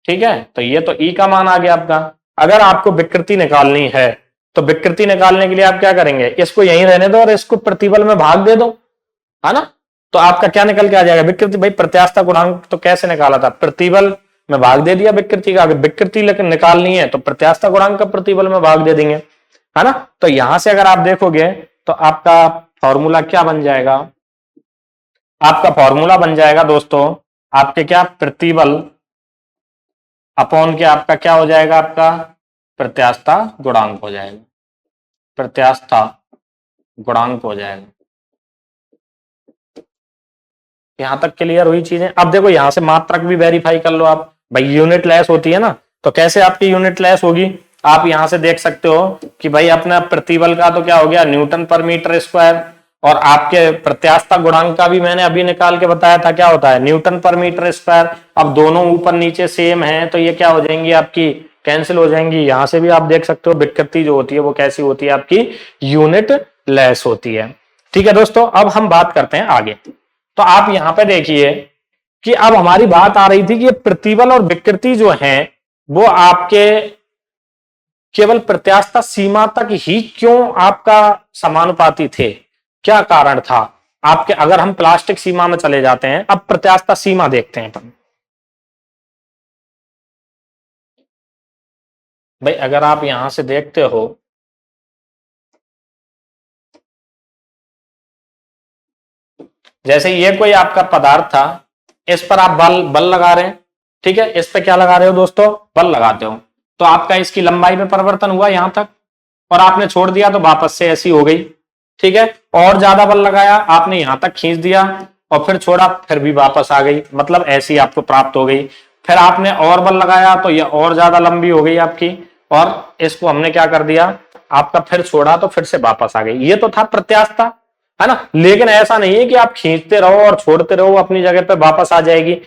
ठीक है, तो ये तो ई का मान आ गया आपका। अगर आपको विकृति निकालनी है तो विकृति निकालने के लिए आप क्या करेंगे, इसको यहीं रहने दो और इसको प्रतिबल में भाग दे दो, है ना। तो आपका क्या निकल के आ जाएगा, विकृति। भाई प्रत्यास्थता गुणांक तो कैसे निकाला था, प्रतिबल में भाग दे दिया विकृति का। अगर विकृति लेकिन निकालनी है तो प्रत्यास्थता गुणांक का प्रतिबल में भाग दे देंगे, है ना। तो यहां से अगर आप देखोगे तो आपका फॉर्मूला क्या बन जाएगा, आपका फॉर्मूला बन जाएगा दोस्तों आपके क्या, प्रतिबल अपॉन के आपका क्या हो जाएगा, आपका प्रत्यास्थता गुणांक हो जाएगा, प्रत्यास्थता गुणांक हो जाएगा। यहां तक क्लियर हुई चीजें। अब देखो यहां से मात्रक भी वेरीफाई कर लो आप। भाई यूनिट लेस होती है ना, तो कैसे आपकी यूनिट लेस होगी, आप यहां से देख सकते हो कि भाई अपना प्रतिबल का तो क्या हो गया, न्यूटन पर मीटर स्क्वायर, और आपके प्रत्यास्थता गुणांक का भी मैंने अभी निकाल के बताया था, क्या होता है, न्यूटन पर मीटर स्क्वायर। अब दोनों ऊपर नीचे सेम है तो ये क्या हो जाएंगी, आपकी कैंसिल हो जाएंगी। यहां से भी आप देख सकते हो विकृति जो होती है वो कैसी होती है, आपकी यूनिट लेस होती है। ठीक है दोस्तों, अब हम बात करते हैं आगे। तो आप यहां पे देखिए कि अब हमारी बात आ रही थी कि प्रतिबल और विकृति जो हैं वो आपके केवल प्रत्यास्थता सीमा तक ही क्यों आपका समानुपाती थे, क्या कारण था आपके। अगर हम प्लास्टिक सीमा में चले जाते हैं, अब प्रत्यास्थता सीमा देखते हैं अपन। भाई अगर आप यहां से देखते हो, जैसे ये कोई आपका पदार्थ था, इस पर आप बल लगा रहे हैं, ठीक है, इस पे क्या लगा रहे हो दोस्तों, बल लगाते हो, तो आपका इसकी लंबाई में परिवर्तन हुआ यहां तक, और आपने छोड़ दिया तो वापस से ऐसी हो गई, ठीक है, और ज्यादा बल लगाया, आपने यहां तक खींच दिया और फिर छोड़ा, फिर भी वापस आ गई, मतलब ऐसी आपको प्राप्त हो गई। फिर आपने और बल लगाया तो ये और ज्यादा लंबी हो गई आपकी, और इसको हमने क्या कर दिया, आपका फिर छोड़ा तो फिर से वापस आ गई। ये तो था प्रत्यास्था, है ना। लेकिन ऐसा नहीं है कि आप खींचते रहो और छोड़ते रहो, अपनी जगह पे वापस आ जाएगी,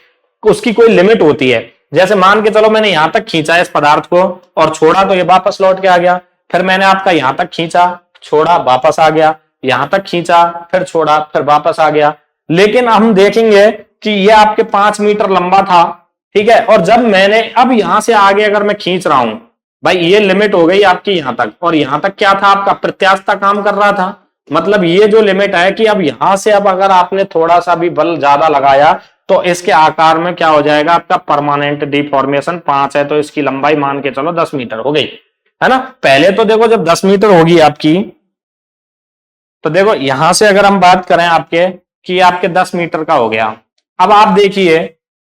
उसकी कोई लिमिट होती है। जैसे मान के चलो मैंने यहां तक खींचा इस पदार्थ को और छोड़ा तो ये वापस लौट के आ गया, फिर मैंने आपका यहां तक खींचा, छोड़ा, वापस आ गया, यहां तक खींचा, फिर छोड़ा, फिर वापस आ गया। लेकिन हम देखेंगे कि ये आपके 5 मीटर लंबा था, ठीक है, और जब मैंने अब यहां से आगे अगर मैं खींच रहा हूं, भाई ये लिमिट हो गई आपकी यहां तक, और यहां तक क्या था आपका, प्रत्यास्था काम कर रहा था। मतलब ये जो लिमिट है कि अब यहां से अब अगर आपने थोड़ा सा भी बल ज्यादा लगाया तो इसके आकार में क्या हो जाएगा आपका, परमानेंट डिफॉर्मेशन। 5 है तो इसकी लंबाई मान के चलो 10 मीटर हो गई, है ना। पहले तो देखो जब 10 मीटर होगी आपकी, तो देखो यहां से अगर हम बात करें आपके कि आपके 10 मीटर का हो गया, अब आप देखिए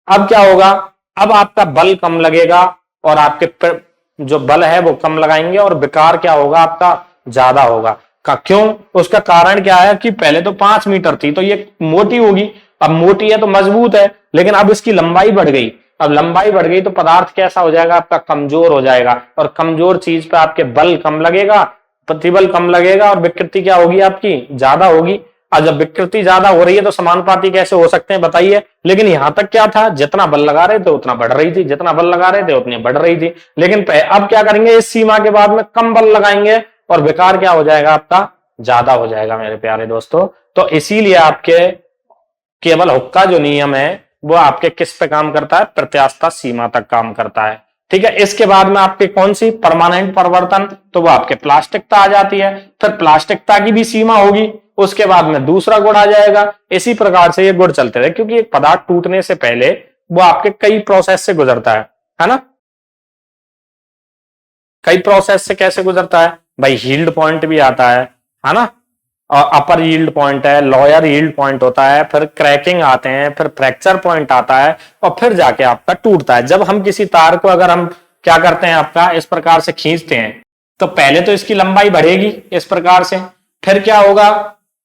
अब क्या होगा, अब आपका बल कम लगेगा और आपके जो बल है वो कम लगाएंगे और विकार क्या होगा आपका, ज्यादा होगा। क्यों, उसका कारण क्या है कि पहले तो 5 मीटर थी तो ये मोटी होगी, अब मोटी है तो मजबूत है, लेकिन अब इसकी लंबाई बढ़ गई। अब लंबाई बढ़ गई तो पदार्थ कैसा हो जाएगा आपका, कमजोर हो जाएगा, और कमजोर चीज पे आपके बल कम लगेगा, प्रतिबल कम लगेगा, और विकृति क्या होगी आपकी, ज्यादा होगी। और जब विकृति ज्यादा हो रही है तो समानुपाती कैसे हो सकते हैं बताइए। लेकिन यहां तक क्या था, जितना बल लगा रहे थे उतना बढ़ रही थी, जितना बल लगा रहे थे उतनी बढ़ रही थी। लेकिन अब क्या करेंगे, इस सीमा के बाद में कम बल लगाएंगे और विकार क्या हो जाएगा आपका, ज्यादा हो जाएगा मेरे प्यारे दोस्तों। तो इसीलिए आपके केवल हुक्का जो नियम है वो आपके किस पे काम करता है, प्रत्यास्था सीमा तक काम करता है। ठीक है, इसके बाद में आपके कौन सी परमानेंट परिवर्तन, तो वो आपके प्लास्टिकता आ जाती है। फिर प्लास्टिकता की भी सीमा होगी, उसके बाद में दूसरा गुण आ जाएगा। इसी प्रकार से ये गुण चलते रहे, क्योंकि एक पदार्थ टूटने से पहले वो आपके कई प्रोसेस से गुजरता है ना। कई प्रोसेस से कैसे गुजरता है भाई, हील्ड पॉइंट भी आता है ना, और अपर यील्ड पॉइंट है, लोअर यील्ड पॉइंट होता है, फिर क्रैकिंग आते हैं, फिर फ्रैक्चर पॉइंट आता है, और फिर जाके आपका टूटता है। जब हम किसी तार को अगर हम क्या करते हैं आपका इस प्रकार से खींचते हैं, तो पहले तो इसकी लंबाई बढ़ेगी इस प्रकार से, फिर क्या होगा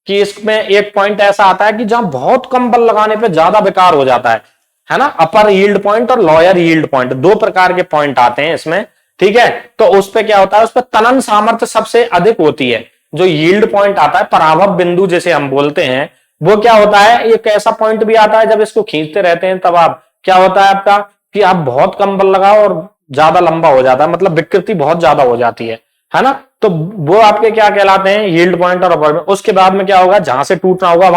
कि इसमें एक पॉइंट ऐसा आता है कि जहां बहुत कम बल लगाने पे ज्यादा बेकार हो जाता है ना। अपर यील्ड पॉइंट और लोअर यील्ड पॉइंट, दो प्रकार के पॉइंट आते हैं इसमें, ठीक है। तो उस पे क्या होता है, उस पे तनन सामर्थ्य सबसे अधिक होती है। जो यील्ड पॉइंट आता है, पराभव बिंदु जिसे हम बोलते हैं, वो क्या होता है, एक ऐसा पॉइंट भी आता है जब इसको खींचते रहते हैं तब आप क्या होता है आपका कि आप बहुत कम बल लगाओ और ज्यादा लंबा हो जाता है, मतलब विकृति बहुत ज्यादा हो जाती है ना। तो वो आपके क्या कहलाते हैं, यील्ड पॉइंट और अपर में। उसके बाद में क्या होगा, जहां से टूटना होगा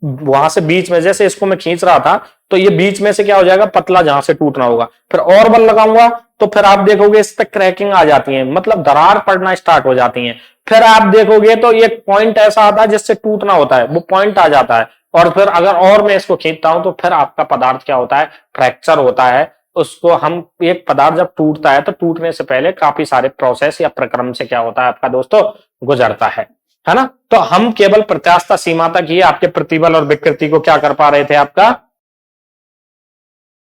वहां से बीच में, जैसे इसको मैं खींच रहा था तो ये बीच में से क्या हो जाएगा, पतला, जहां से टूटना होगा। फिर और बल लगाऊंगा तो फिर आप देखोगे इस तक क्रैकिंग आ जाती है, मतलब दरार पड़ना स्टार्ट हो जाती है। फिर आप देखोगे तो एक पॉइंट ऐसा आता है जिससे टूटना होता है, वो पॉइंट आ जाता है। और फिर अगर और मैं इसको खींचता हूं तो फिर आपका पदार्थ क्या होता है, फ्रैक्चर होता है। उसको हम, एक पदार्थ जब टूटता है तो टूटने से पहले काफी सारे प्रोसेस या प्रक्रम से क्या होता है आपका दोस्तों, गुजरता है ना। तो हम केवल प्रत्यास्था सीमा तक ही आपके प्रतिबल और विकृति को क्या कर पा रहे थे, आपका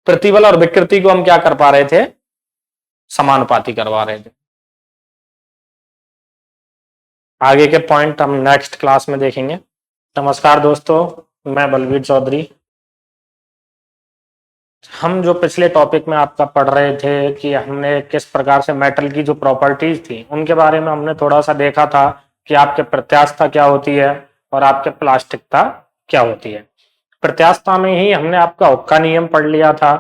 प्रतिबल और विकृति को हम क्या कर पा रहे थे, समानुपाती करवा रहे थे। आगे के पॉइंट हम नेक्स्ट क्लास में देखेंगे। नमस्कार दोस्तों, मैं बलवीर चौधरी। हम जो पिछले टॉपिक में आपका पढ़ रहे थे कि हमने किस प्रकार से मेटल की जो प्रॉपर्टीज थी उनके बारे में हमने थोड़ा सा देखा था कि आपके प्रत्यास्था क्या होती है और आपके प्लास्टिकता क्या होती है। प्रत्यास्था में ही हमने आपका हुक्का नियम पढ़ लिया था।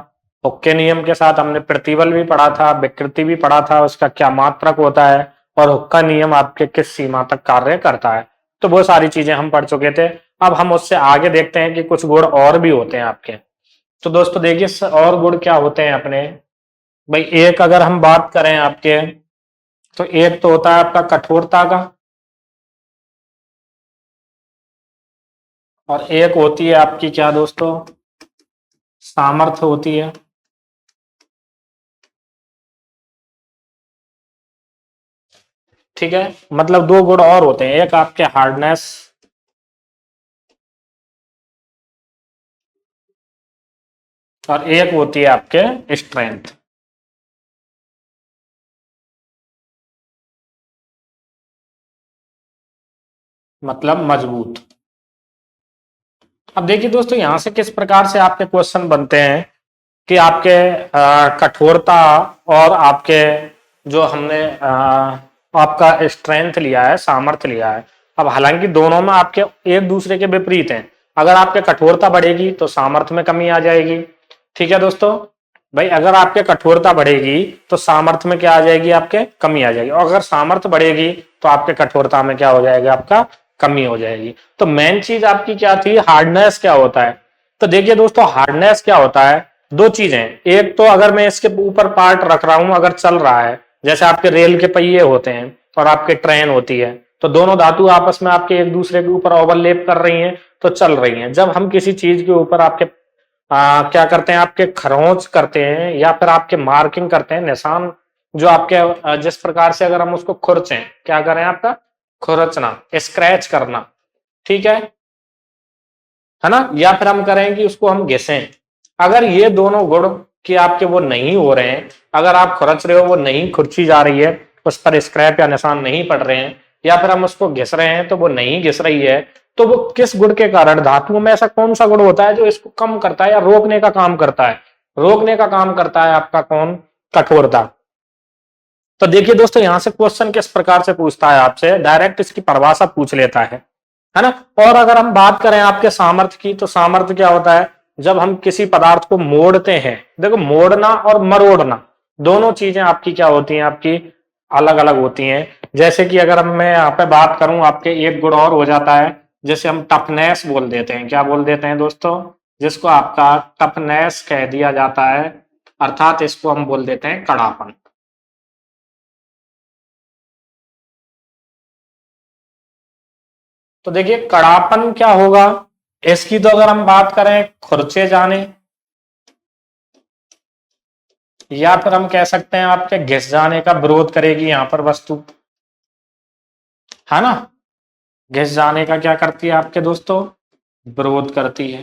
हुक्के नियम के साथ हमने प्रतिबल भी पढ़ा था, विकृति भी पढ़ा था, उसका क्या मात्रक होता है, और हुक्का नियम आपके किस सीमा तक कार्य करता है। तो वो सारी चीजें हम पढ़ चुके थे। अब हम उससे आगे देखते हैं कि कुछ गुण और भी होते हैं आपके। तो दोस्तों देखिए और गुण क्या होते हैं अपने भाई। एक अगर हम बात करें आपके, तो एक तो होता है आपका कठोरता का, और एक होती है आपकी क्या दोस्तों, सामर्थ्य होती है। ठीक है, मतलब दो गुण और होते हैं, एक आपके हार्डनेस और एक होती है आपके स्ट्रेंथ। मतलब मजबूत। अब देखिए दोस्तों, यहां से किस प्रकार से आपके क्वेश्चन बनते हैं कि आपके कठोरता और आपके जो हमने आपका स्ट्रेंथ लिया है, सामर्थ्य लिया है। अब हालांकि दोनों में आपके एक दूसरे के विपरीत हैं। अगर आपके कठोरता बढ़ेगी तो सामर्थ्य में कमी आ जाएगी। ठीक है दोस्तों भाई, अगर आपके कठोरता बढ़ेगी तो सामर्थ्य में क्या आ जाएगी, आपके कमी आ जाएगी। और अगर सामर्थ्य बढ़ेगी तो आपके कठोरता में क्या हो जाएगा, आपका कमी हो जाएगी। तो मेन चीज आपकी क्या थी, हार्डनेस क्या होता है। तो देखिए दोस्तों, हार्डनेस क्या होता है, दो चीजें। एक तो अगर मैं इसके ऊपर पार्ट रख रहा हूं, अगर चल रहा है, जैसे आपके रेल के पहिए होते हैं और आपके ट्रेन होती है, तो दोनों धातु आपस में आपके एक दूसरे के ऊपर ओवरलैप कर रही हैं, तो चल रही हैं। जब हम किसी चीज के ऊपर आपके क्या करते हैं, आपके खरोंच करते हैं या फिर आपके मार्किंग करते हैं, निशान जो आपके जिस प्रकार से अगर हम उसको खुरचें, क्या करें, आपका खुरचना, स्क्रैच करना, ठीक है ना, या फिर हम करें कि उसको हम घिसें। अगर ये दोनों गुण कि आपके वो नहीं हो रहे हैं, अगर आप खुरच रहे हो वो नहीं खुरची जा रही है, उस पर स्क्रैप या निशान नहीं पड़ रहे हैं, या फिर हम उसको घिस रहे हैं तो वो नहीं घिस रही है, तो वो किस गुण के कारण, धातुओं में ऐसा कौन सा गुण होता है जो इसको कम करता है या रोकने का काम करता है। रोकने का काम करता है आपका कौन, कठोरता। तो देखिए दोस्तों, यहां से क्वेश्चन किस प्रकार से पूछता है आपसे, डायरेक्ट इसकी परिभाषा पूछ लेता है ना। और अगर हम बात करें आपके सामर्थ्य की, तो सामर्थ्य क्या होता है, जब हम किसी पदार्थ को मोड़ते हैं। देखो, मोड़ना और मरोड़ना दोनों चीजें आपकी क्या होती हैं, आपकी अलग अलग होती हैं। जैसे कि अगर मैं यहाँ पे बात करूं, आपके एक गुण और हो जाता है, जैसे हम टफनेस बोल देते हैं। क्या बोल देते हैं दोस्तों, जिसको आपका टफनेस कह दिया जाता है, अर्थात इसको हम बोल देते हैं कड़ापन। तो देखिए, कड़ापन क्या होगा, इसकी तो अगर हम बात करें खुरचे जाने, या फिर हम कह सकते हैं आपके घिस जाने का विरोध करेगी यहां पर वस्तु, है ना। घिस जाने का क्या करती है आपके दोस्तों, विरोध करती है।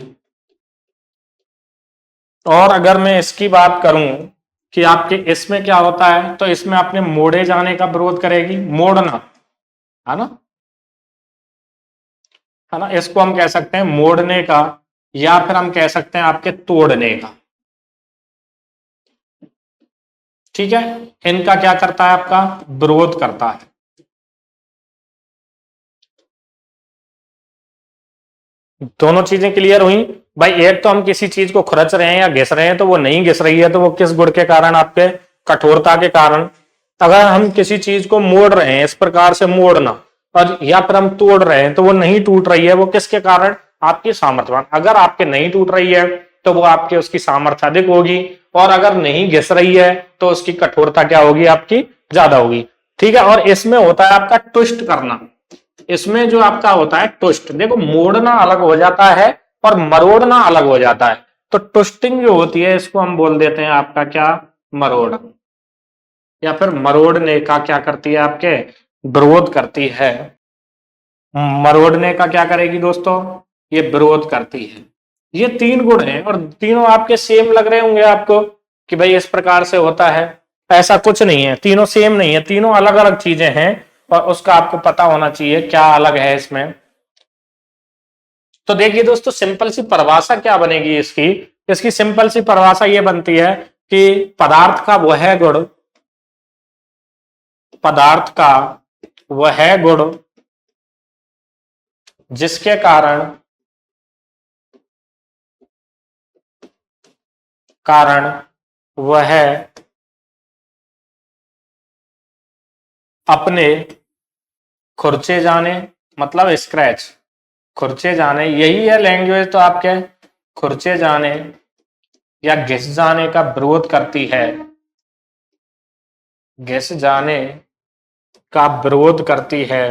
और अगर मैं इसकी बात करूं कि आपके इसमें क्या होता है, तो इसमें अपने मोड़े जाने का विरोध करेगी, मोड़ना, है ना, है ना। इसको हम कह सकते हैं मोड़ने का, या फिर हम कह सकते हैं आपके तोड़ने का। ठीक है, इनका क्या करता है, आपका विरोध करता है। दोनों चीजें क्लियर हुई भाई। एक तो हम किसी चीज को खुरच रहे हैं या घिस रहे हैं, तो वो नहीं घिस रही है, तो वो किस गुण के कारण, आपके कठोरता के कारण। अगर हम किसी चीज को मोड़ रहे हैं, इस प्रकार से मोड़ना, और या फिर हम तोड़ रहे हैं, तो वो नहीं टूट रही है, वो किसके कारण, आपकी सामर्थ्यवान। अगर आपके नहीं टूट रही है तो वो आपके उसकी सामर्थ्य अधिक होगी, और अगर नहीं घिस रही है तो उसकी कठोरता क्या होगी, आपकी ज्यादा होगी। ठीक है, और इसमें होता है आपका ट्विस्ट करना। इसमें जो आपका होता है ट्विस्ट, देखो मोड़ना अलग हो जाता है और मरोड़ना अलग हो जाता है। तो ट्विस्टिंग जो होती है, इसको हम बोल देते हैं आपका क्या, मरोड़, या फिर मरोड़ने का क्या करती है, आपके विरोध करती है। मरोड़ने का क्या करेगी दोस्तों, ये विरोध करती है। ये तीन गुण हैं और तीनों आपके सेम लग रहे होंगे आपको कि भाई इस प्रकार से होता है। ऐसा कुछ नहीं है, तीनों सेम नहीं है, तीनों अलग अलग चीजें हैं, और उसका आपको पता होना चाहिए क्या अलग है इसमें। तो देखिए दोस्तों, सिंपल सी परिभाषा क्या बनेगी इसकी, इसकी सिंपल सी परिभाषा ये बनती है कि पदार्थ का वह गुण, पदार्थ का वह गुण जिसके कारण कारण वह अपने खुरचे जाने, मतलब स्क्रैच, खुरचे जाने, यही है लैंग्वेज तो आपके, खुरचे जाने या घिस जाने का विरोध करती है, घिस जाने का विरोध करती है।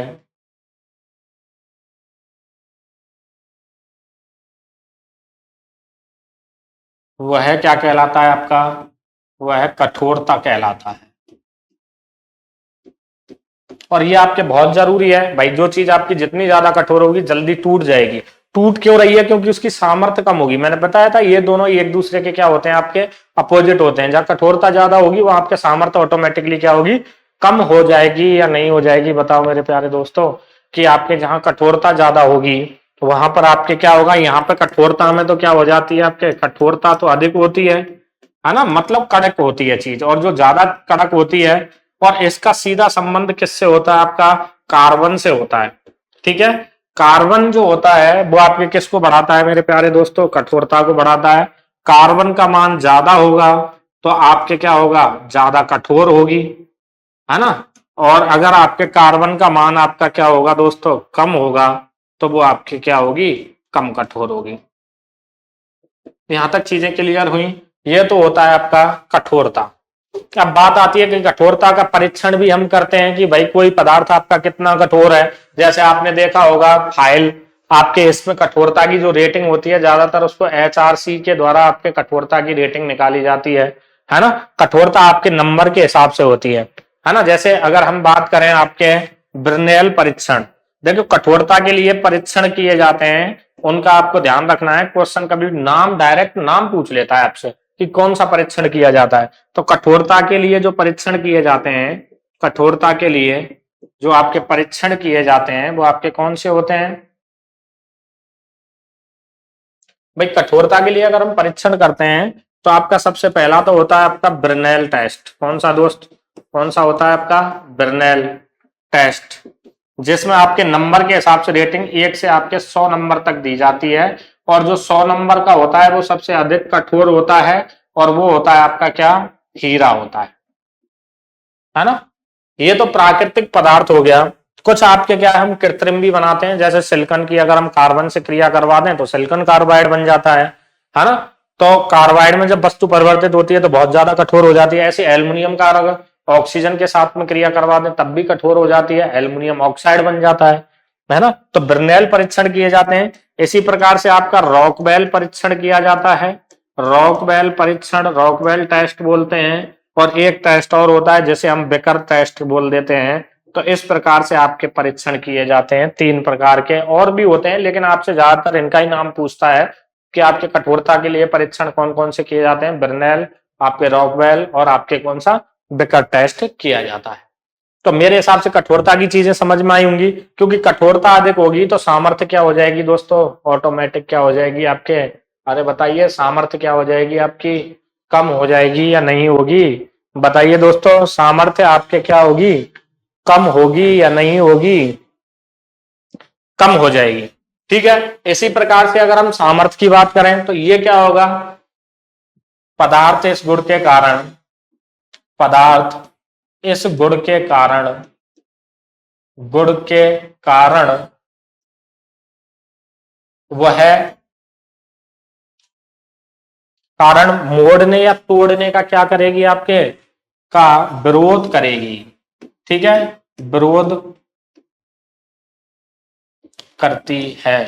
वह क्या कहलाता है आपका, वह कठोरता कहलाता है। और ये आपके बहुत जरूरी है भाई, जो चीज आपकी जितनी ज्यादा कठोर होगी जल्दी टूट जाएगी। टूट क्यों रही है, क्योंकि उसकी सामर्थ्य कम होगी। मैंने बताया था ये दोनों एक दूसरे के क्या होते हैं, आपके अपोजिट होते हैं। जहां कठोरता ज्यादा होगी वहां आपके सामर्थ्य ऑटोमेटिकली क्या होगी, कम हो जाएगी या नहीं हो जाएगी, बताओ मेरे प्यारे दोस्तों। कि आपके जहां कठोरता ज्यादा होगी तो वहां पर आपके क्या होगा, यहाँ पे कठोरता में तो क्या हो जाती है, आपके कठोरता तो अधिक होती है ना, मतलब कड़क होती है चीज, और जो ज्यादा कड़क होती है, और इसका सीधा संबंध किससे होता है, आपका कार्बन से होता है। ठीक है, कार्बन जो होता है वो आपके किसको बढ़ाता है मेरे प्यारे दोस्तों, कठोरता को बढ़ाता है। कार्बन का मान ज्यादा होगा तो आपके क्या होगा, ज्यादा कठोर होगी, है ना। और अगर आपके कार्बन का मान आपका क्या होगा दोस्तों, कम होगा, तो वो आपकी क्या होगी, कम कठोर होगी। यहां तक चीजें क्लियर हुई। ये तो होता है आपका कठोरता। अब बात आती है कि कठोरता का परीक्षण भी हम करते हैं कि भाई कोई पदार्थ आपका कितना कठोर है। जैसे आपने देखा होगा फाइल, आपके इसमें कठोरता की जो रेटिंग होती है ज्यादातर उसको HRC के द्वारा आपके कठोरता की रेटिंग निकाली जाती है ना। कठोरता आपके नंबर के हिसाब से होती है ना। जैसे अगर हम बात करें आपके ब्रिनेल परीक्षण, देखो कठोरता के लिए परीक्षण किए जाते हैं, उनका आपको ध्यान रखना है। क्वेश्चन कभी नाम डायरेक्ट नाम पूछ लेता है आपसे कि कौन सा परीक्षण किया जाता है। तो कठोरता के लिए जो परीक्षण किए जाते हैं, कठोरता के लिए जो आपके परीक्षण किए जाते हैं वो आपके कौन से होते हैं भाई। कठोरता के लिए अगर हम परीक्षण करते हैं तो आपका सबसे पहला तो होता है आपका ब्रिनेल टेस्ट। कौन सा दोस्त, कौन सा होता है आपका ब्रिनेल टेस्ट, जिसमें आपके नंबर के हिसाब से रेटिंग 1 से आपके 100 नंबर तक दी जाती है। और जो 100 नंबर का होता है वो सबसे अधिक कठोर होता है, और वो होता है आपका क्या, हीरा होता है ना। ये तो प्राकृतिक पदार्थ हो गया। कुछ आपके क्या है, हम कृत्रिम भी बनाते हैं, जैसे सिलिकॉन की अगर हम कार्बन से क्रिया करवा दें तो सिलिकॉन कार्बाइड बन जाता है ना। तो कार्बाइड में जब वस्तु परिवर्तित होती है तो बहुत ज्यादा कठोर हो जाती है। ऐसे एल्युमिनियम का अगर ऑक्सीजन के साथ में क्रिया करवा दें तब भी कठोर हो जाती है, एल्युमिनियम ऑक्साइड बन जाता है ना। तो ब्रिनेल परीक्षण किए जाते हैं। इसी प्रकार से आपका रॉकवेल परीक्षण किया जाता है। रॉकवेल परीक्षण, रॉकवेल टेस्ट बोलते हैं। और एक टेस्ट और होता है जिसे हम बेकर टेस्ट बोल देते हैं। तो इस प्रकार से आपके परीक्षण किए जाते हैं। 3 प्रकार के और भी होते हैं, लेकिन आपसे ज्यादातर इनका ही नाम पूछता है कि आपके कठोरता के लिए परीक्षण कौन कौन से किए जाते हैं। ब्रिनेल, आपके रॉकवेल, और आपके कौन सा बेकर टेस्ट किया जाता है। तो मेरे हिसाब से कठोरता की चीजें समझ में आई होंगी, क्योंकि कठोरता अधिक होगी तो सामर्थ्य क्या हो जाएगी दोस्तों, ऑटोमेटिक क्या हो जाएगी आपके, अरे बताइए सामर्थ्य क्या हो जाएगी आपकी, कम हो जाएगी या नहीं होगी। बताइए दोस्तों, सामर्थ्य आपके क्या होगी, कम होगी या नहीं होगी, कम हो जाएगी। ठीक है, इसी प्रकार से अगर हम सामर्थ्य की बात करें तो ये क्या होगा, पदार्थ इस गुण के कारण, पदार्थ इस गुण के कारण, गुण के कारण वह कारण मोड़ने या तोड़ने का क्या करेगी, आपके का विरोध करेगी। ठीक है, विरोध करती है।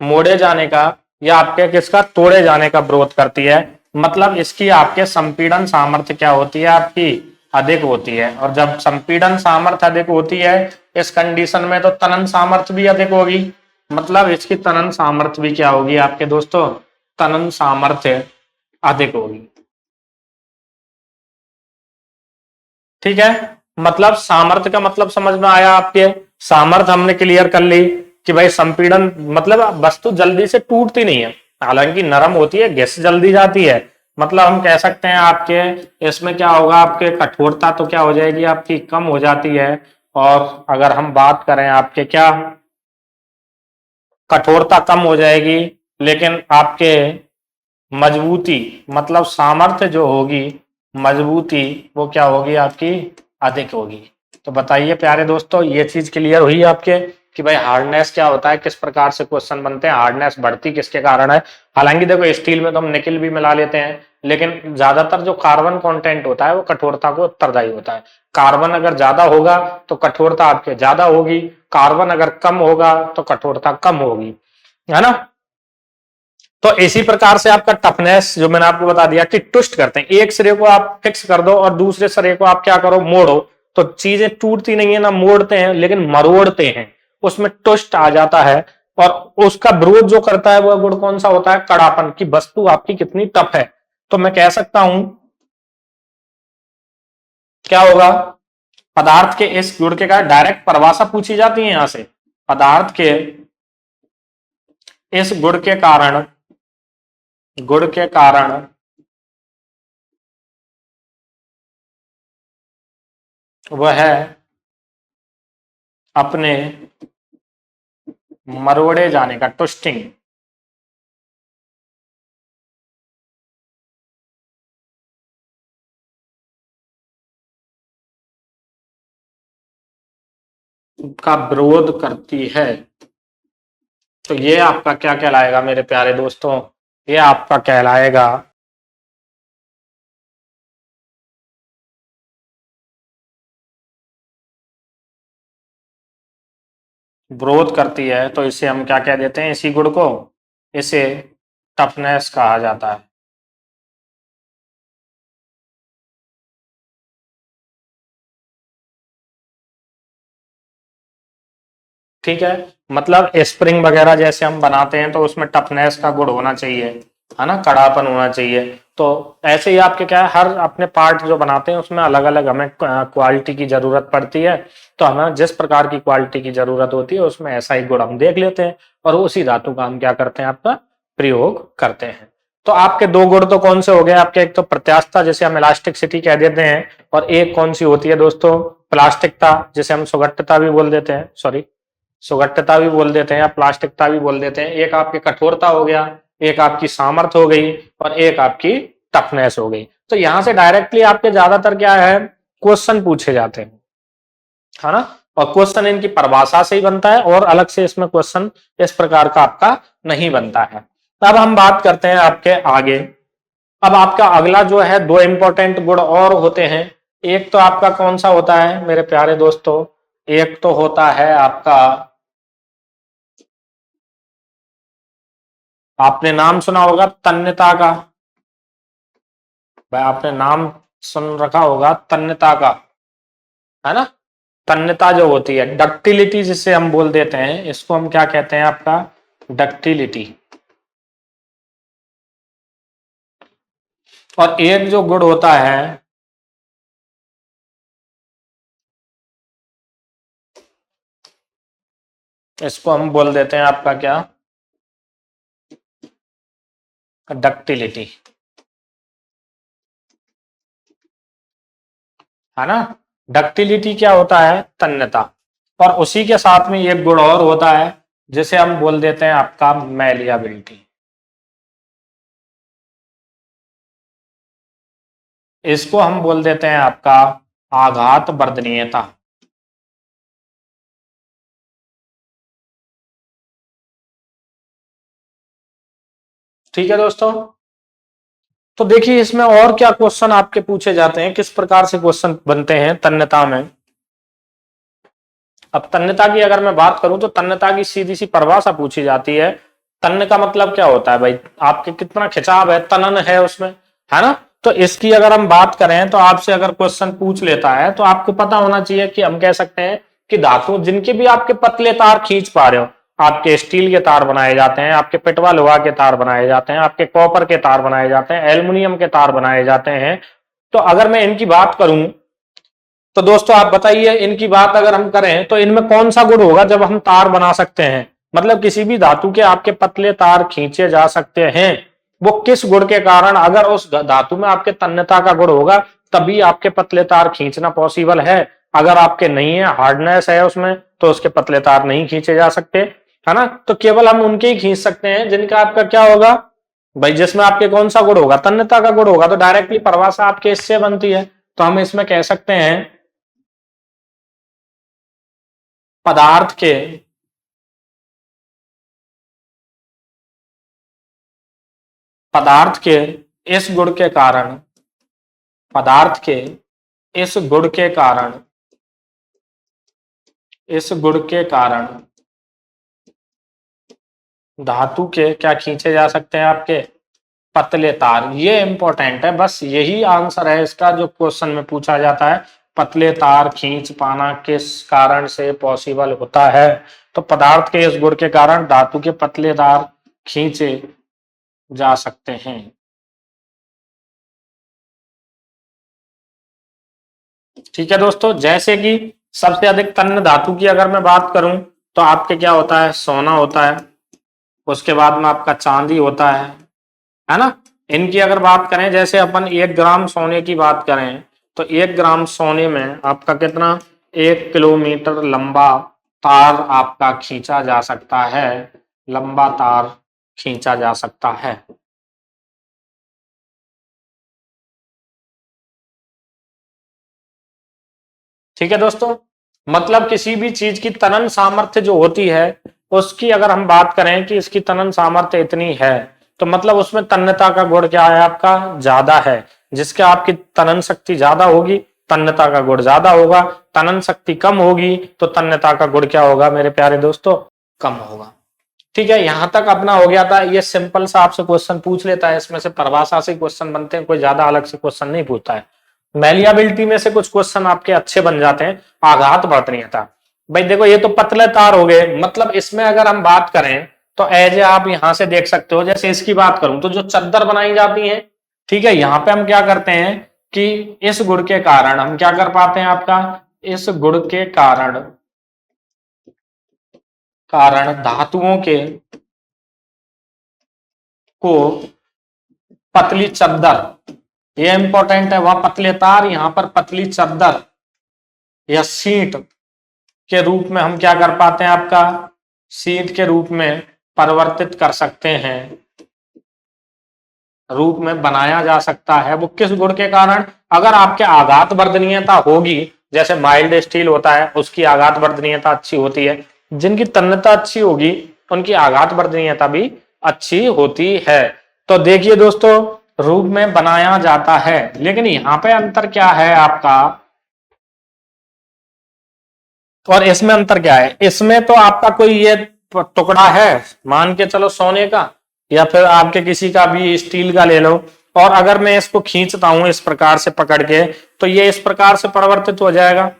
मोड़े जाने का या आपके किसका, तोड़े जाने का विरोध करती है। मतलब इसकी आपके संपीड़न सामर्थ्य क्या होती है, आपकी अधिक होती है। और जब संपीड़न सामर्थ्य अधिक होती है इस कंडीशन में, तो तनन सामर्थ्य भी अधिक होगी। मतलब इसकी तनन सामर्थ्य भी क्या होगी आपके दोस्तों, तनन सामर्थ्य अधिक होगी। ठीक है, मतलब सामर्थ्य का मतलब समझ में आया आपके। सामर्थ्य हमने क्लियर कर ली कि भाई संपीड़न मतलब वस्तु जल्दी से टूटती नहीं है, हालांकि नरम होती है, घिस जल्दी जाती है। मतलब हम कह सकते हैं आपके इसमें क्या होगा, आपके कठोरता तो क्या हो जाएगी आपकी, कम हो जाती है। और अगर हम बात करें आपके क्या, कठोरता कम हो जाएगी, लेकिन आपके मजबूती मतलब सामर्थ्य जो होगी, मजबूती वो क्या होगी आपकी, अधिक होगी। तो बताइए प्यारे दोस्तों, ये चीज क्लियर हुई आपके कि भाई हार्डनेस क्या होता है, किस प्रकार से क्वेश्चन बनते हैं, हार्डनेस बढ़ती किसके कारण है। हालांकि देखो स्टील में तो हम निकिल भी मिला लेते हैं, लेकिन ज्यादातर जो कार्बन कंटेंट होता है वो कठोरता को उत्तरदायी होता है। कार्बन अगर ज्यादा होगा तो कठोरता आपके ज्यादा होगी, कार्बन अगर कम होगा तो कठोरता कम होगी, है ना। तो इसी प्रकार से आपका टफनेस जो मैंने आपको बता दिया कि ट्विस्ट करते हैं, एक सिरे को आप फिक्स कर दो और दूसरे सिरे को आप क्या करो, मोड़ो, तो चीजें टूटती नहीं है ना, मोड़ते हैं लेकिन मरोड़ते हैं, उसमें ट्विस्ट आ जाता है। और उसका विरोध जो करता है वह गुण कौन सा होता है, कड़ापन, की वस्तु आपकी कितनी टफ है। तो मैं कह सकता हूं क्या होगा? पदार्थ के इस गुण के कारण, डायरेक्ट परिभाषा पूछी जाती है यहां से। पदार्थ के इस गुण के कारण वह अपने मरोड़े जाने का, ट्विस्टिंग, का विरोध करती है। तो ये आपका क्या कहलाएगा मेरे प्यारे दोस्तों? ये आपका कहलाएगा विरोध करती है, तो इसे हम क्या कह देते हैं इसी गुण को? इसे टफनेस कहा जाता है। ठीक है, मतलब स्प्रिंग वगैरह जैसे हम बनाते हैं तो उसमें टफनेस का गुण होना चाहिए, है ना, कड़ापन होना चाहिए। तो ऐसे ही आपके क्या है, हर अपने पार्ट जो बनाते हैं उसमें अलग अलग हमें क्वालिटी की जरूरत पड़ती है। तो हमें जिस प्रकार की क्वालिटी की जरूरत होती है उसमें ऐसा ही गुण हम देख लेते हैं और उसी धातु का हम क्या करते हैं, आपका प्रयोग करते हैं। तो आपके दो गुण तो कौन से हो गए आपके? एक तो प्रत्यास्थता जिसे हम इलास्टिसिटी कह देते हैं, और एक कौन सी होती है दोस्तों? प्लास्टिकता जिसे हम सुगट्टता भी बोल देते हैं, सॉरी सुगट्टता भी बोल देते हैं या प्लास्टिकता भी बोल देते हैं। एक आपकी कठोरता हो गया, एक आपकी सामर्थ्य हो गई, और एक आपकी टफनेस हो गई। तो यहां से डायरेक्टली आपके ज्यादातर क्या है, क्वेश्चन पूछे जाते हैं, है ना, और क्वेश्चन इनकी परिभाषा से ही बनता है और अलग से इसमें क्वेश्चन इस प्रकार का आपका नहीं बनता है। अब हम बात करते हैं आपके आगे। अब आपका अगला जो है, दो इंपॉर्टेंट गुण और होते हैं। एक तो आपका कौन सा होता है मेरे प्यारे दोस्तों? एक तो होता है आपका, आपने नाम सुना होगा तन्यता का। भाई आपने नाम सुन रखा होगा तन्यता का, है ना। तन्यता जो होती है, डक्टिलिटी जिसे हम बोल देते हैं, इसको हम क्या कहते हैं आपका? डक्टिलिटी। और एक जो गुण होता है, इसको हम बोल देते हैं आपका क्या? डक्टिलिटी, है ना। डक्टिलिटी क्या होता है? तन्यता। और उसी के साथ में एक गुण और होता है जिसे हम बोल देते हैं आपका मैलियाबिलिटी। इसको हम बोल देते हैं आपका आघात वर्धनीयता। ठीक है दोस्तों। तो देखिए इसमें और क्या क्वेश्चन आपके पूछे जाते हैं, किस प्रकार से क्वेश्चन बनते हैं तन्यता में। अब तन्यता की अगर मैं बात करूं तो तन्यता की सीधी सी परिभाषा पूछी जाती है। तन्य का मतलब क्या होता है भाई? आपके कितना खिंचाव है, तनन है उसमें, है ना। तो इसकी अगर हम बात करें तो आपसे अगर क्वेश्चन पूछ लेता है तो आपको पता होना चाहिए कि हम कह सकते हैं कि धातु जिनके भी आपके पतले तार खींच पा रहे हो, आपके स्टील के तार बनाए जाते हैं, आपके पिटवा लोहा के तार बनाए जाते हैं, आपके कॉपर के तार बनाए जाते हैं, एल्युमिनियम के तार बनाए जाते हैं। तो अगर मैं इनकी बात करूं तो दोस्तों आप बताइए, इनकी बात अगर हम करें तो इनमें कौन सा गुण होगा जब हम तार बना सकते हैं? मतलब किसी भी धातु के आपके पतले तार खींचे जा सकते हैं, वो किस गुण के कारण? अगर उस धातु में आपके तन्यता का गुण होगा तभी आपके पतले तार खींचना पॉसिबल है। अगर आपके नहीं है, हार्डनेस है उसमें, तो उसके पतले तार नहीं खींचे जा सकते, है ना। तो केवल हम उनके ही खींच सकते हैं जिनका आपका क्या होगा भाई, जिसमें आपके कौन सा गुण होगा? तन्यता का गुण होगा। तो डायरेक्टली परिभाषा आपके इससे बनती है। तो हम इसमें कह सकते हैं पदार्थ के पदार्थ के इस गुण के कारण, पदार्थ के इस गुण के कारण, इस गुण के कारण धातु के क्या खींचे जा सकते हैं? आपके पतले तार। ये इंपॉर्टेंट है, बस यही आंसर है इसका जो क्वेश्चन में पूछा जाता है। पतले तार खींच पाना किस कारण से पॉसिबल होता है? तो पदार्थ के इस गुण के कारण धातु के पतले तार खींचे जा सकते हैं। ठीक है दोस्तों, जैसे कि सबसे अधिक तन्य धातु की अगर मैं बात करूं तो आपके क्या होता है, सोना होता है, उसके बाद में आपका चांदी होता है ना। इनकी अगर बात करें, जैसे अपन 1 ग्राम सोने की बात करें तो 1 ग्राम सोने में आपका कितना, 1 किलोमीटर लंबा तार आपका खींचा जा सकता है, लंबा तार खींचा जा सकता है। ठीक है दोस्तों, मतलब किसी भी चीज की तनन सामर्थ्य जो होती है उसकी अगर हम बात करें कि इसकी तनन सामर्थ्य इतनी है, तो मतलब उसमें तन्यता का गुण क्या है आपका, ज्यादा है। जिसके आपकी तनन शक्ति ज्यादा होगी तन्यता का गुण ज्यादा होगा, तनन शक्ति कम होगी तो तन्यता का गुण क्या होगा मेरे प्यारे दोस्तों, कम होगा। ठीक है, यहां तक अपना हो गया था। ये सिंपल सा आपसे क्वेश्चन पूछ लेता है, इसमें से परिभाषा से क्वेश्चन बनते हैं, कोई ज्यादा अलग से क्वेश्चन नहीं पूछता है। मैलियाबिलिटी में से कुछ क्वेश्चन आपके अच्छे बन जाते हैं। आघात वर्तनीयता, भाई देखो ये तो पतले तार हो गए, मतलब इसमें अगर हम बात करें तो एज आप यहां से देख सकते हो, जैसे इसकी बात करूं तो जो चद्दर बनाई जाती है, ठीक है, यहां पे हम क्या करते हैं कि इस गुण के कारण हम क्या कर पाते हैं आपका, इस गुण के कारण धातुओं के को पतली चद्दर, ये इंपॉर्टेंट है, वह पतले तार, यहां पर पतली चद्दर या सीट के रूप में हम क्या कर पाते हैं आपका, सीट के रूप में परिवर्तित कर सकते हैं, रूप में बनाया जा सकता है। वो किस गुण के कारण, अगर आपके आघात वर्धनीयता होगी, जैसे माइल्ड स्टील होता है उसकी आघात वर्धनीयता अच्छी होती है, जिनकी तन्यता अच्छी होगी उनकी आघात वर्धनीयता भी अच्छी होती है। तो देखिए दोस्तों, रूप में बनाया जाता है, लेकिन यहां पे अंतर क्या है आपका, और इसमें अंतर क्या है, इसमें तो आपका कोई ये टुकड़ा है, मान के चलो सोने का या फिर आपके किसी का भी स्टील का ले लो, और अगर मैं इसको खींचता हूं इस प्रकार से पकड़ के तो ये इस प्रकार से परिवर्तित हो जाएगा।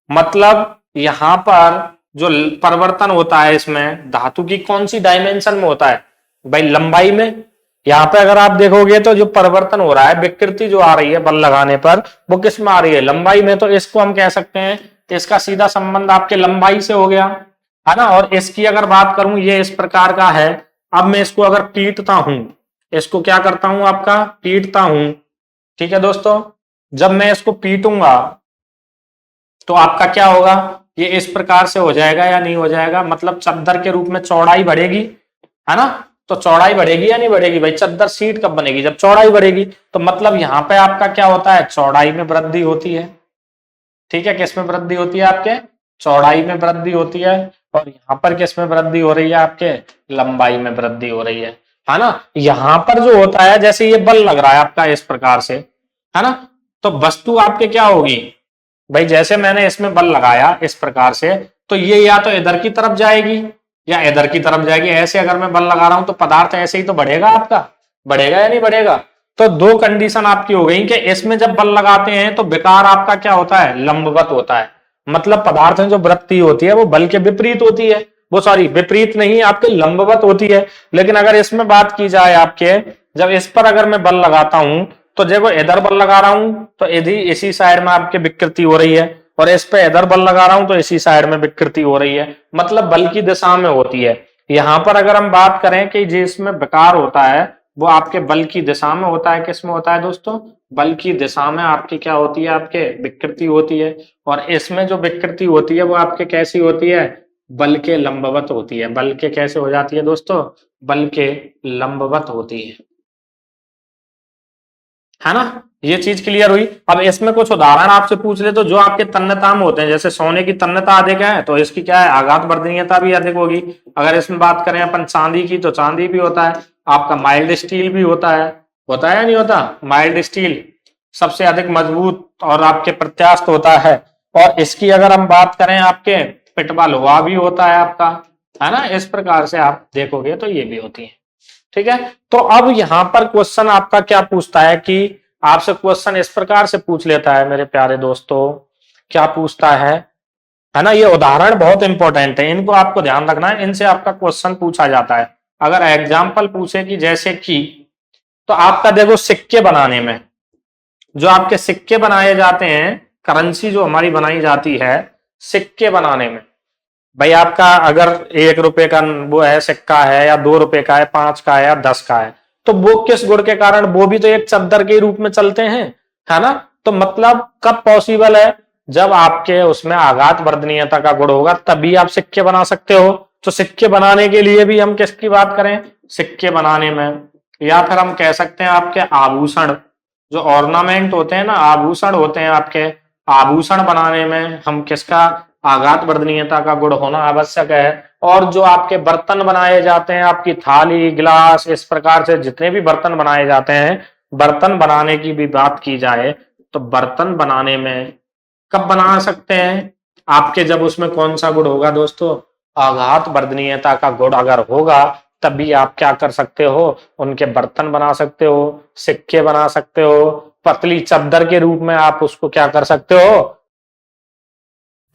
मतलब यहां पर जो परिवर्तन होता है इसमें धातु की कौन सी डायमेंशन में होता है भाई, लंबाई में। यहाँ पे अगर आप देखोगे तो जो परिवर्तन हो रहा है, विकृति जो आ रही है बल लगाने पर, वो किस में आ रही है, लंबाई में। तो इसको हम कह सकते हैं, इसका सीधा संबंध आपके लंबाई से हो गया, है ना। और इसकी अगर बात करूं, ये इस प्रकार का है। अब मैं इसको अगर पीटता हूं, इसको क्या करता हूं आपका, पीटता हूं, ठीक है दोस्तों, जब मैं इसको पीटूंगा तो आपका क्या होगा, ये इस प्रकार से हो जाएगा या नहीं हो जाएगा, मतलब चद्दर के रूप में चौड़ाई बढ़ेगी, है ना। तो चौड़ाई बढ़ेगी या नहीं बढ़ेगी भाई, चद्दर सीट कब बनेगी, जब चौड़ाई बढ़ेगी। तो मतलब यहां पे आपका क्या होता है, चौड़ाई में वृद्धि होती है। ठीक है, किस में वृद्धि होती है आपके, चौड़ाई में वृद्धि होती है। और यहाँ पर किस में वृद्धि हो रही है आपके, लंबाई में वृद्धि हो रही है ना। यहाँ पर जो होता है, जैसे ये बल लग रहा है आपका इस प्रकार से, है ना, तो वस्तु आपके क्या होगी भाई, जैसे मैंने इसमें बल लगाया इस प्रकार से, तो ये या तो इधर की तरफ जाएगी या इधर की तरफ जाएगी। ऐसे अगर मैं बल लगा रहा हूं तो पदार्थ ऐसे ही तो बढ़ेगा आपका, बढ़ेगा या नहीं बढ़ेगा। तो दो कंडीशन आपकी हो गई कि इसमें जब बल लगाते हैं तो विकार आपका क्या होता है, लंबवत होता है। मतलब पदार्थ में जो वृत्ति होती है वो बल के विपरीत होती है, वो सॉरी विपरीत नहीं, आपके लंबवत होती है। लेकिन अगर इसमें बात की जाए आपके, जब इस पर अगर मैं बल लगाता हूं तो जब इधर बल लगा रहा हूं तो इसी साइड में आपके विकृति हो रही है, और इस पे इधर बल लगा रहा हूं तो इसी साइड में विकृति हो रही है, मतलब बल की दिशा में होती है। यहां पर अगर हम बात करें कि जिसमें विकार होता है वो आपके बल की दिशा में होता है, किस में होता है दोस्तों, बल की दिशा में आपकी क्या होती है, आपके विकृति होती है। और इसमें जो विकृति होती है वो आपके कैसी होती है, बल के लंबवत होती है। बल के कैसे हो जाती है दोस्तों, बल के लंबवत होती है ना। ये चीज क्लियर हुई। अब इसमें कुछ उदाहरण आपसे पूछ ले तो जो आपके तन्यता में होते हैं, जैसे सोने की तन्यता अधिक है तो इसकी क्या है, आघात वर्धनीयता भी अधिक होगी। अगर इसमें बात करें अपन चांदी की, तो चांदी भी होता है आपका, माइल्ड स्टील भी होता है या नहीं होता, माइल्ड स्टील सबसे अधिक मजबूत और आपके प्रत्यास्थ होता है। और इसकी अगर हम बात करें आपके, पिटवा लोहा भी होता है आपका, है ना। इस प्रकार से आप देखोगे तो ये भी होती है। ठीक है, तो अब यहां पर क्वेश्चन आपका क्या पूछता है कि आपसे क्वेश्चन इस प्रकार से पूछ लेता है मेरे प्यारे दोस्तों, क्या पूछता है ना। ये उदाहरण बहुत इंपॉर्टेंट है, इनको आपको ध्यान रखना है, इनसे आपका क्वेश्चन पूछा जाता है। अगर एग्जाम्पल पूछे कि जैसे कि, तो आपका देखो सिक्के बनाने में जो आपके सिक्के बनाए जाते हैं, करेंसी जो हमारी बनाई जाती है सिक्के बनाने में, भाई आपका अगर 1 रुपए का वो है सिक्का है या 2 रुपए का है, 5 का है या 10 का है, तो वो किस गुण के कारण, वो भी तो एक चद्दर के रूप में चलते हैं, है ना। तो मतलब कब पॉसिबल है, जब आपके उसमें आघात वर्धनीयता का गुण होगा, तभी आप सिक्के बना सकते हो। तो सिक्के बनाने के लिए भी हम किसकी बात करें, सिक्के बनाने में, या फिर हम कह सकते हैं आपके आभूषण, जो ऑर्नामेंट होते हैं ना, आभूषण होते हैं आपके, आभूषण बनाने में हम किसका, आघात वर्धनीयता का गुण होना आवश्यक है। और जो आपके बर्तन बनाए जाते हैं, आपकी थाली गिलास, इस प्रकार से जितने भी बर्तन बनाए जाते हैं, बर्तन बनाने की भी बात की जाए तो बर्तन बनाने में कब बना सकते हैं आपके, जब उसमें कौन सा गुण होगा दोस्तों, आघात वर्धनीयता का गुण अगर होगा, तभी आप क्या कर सकते हो, उनके बर्तन बना सकते हो, सिक्के बना सकते हो, पतली चद्दर के रूप में आप उसको क्या कर सकते हो,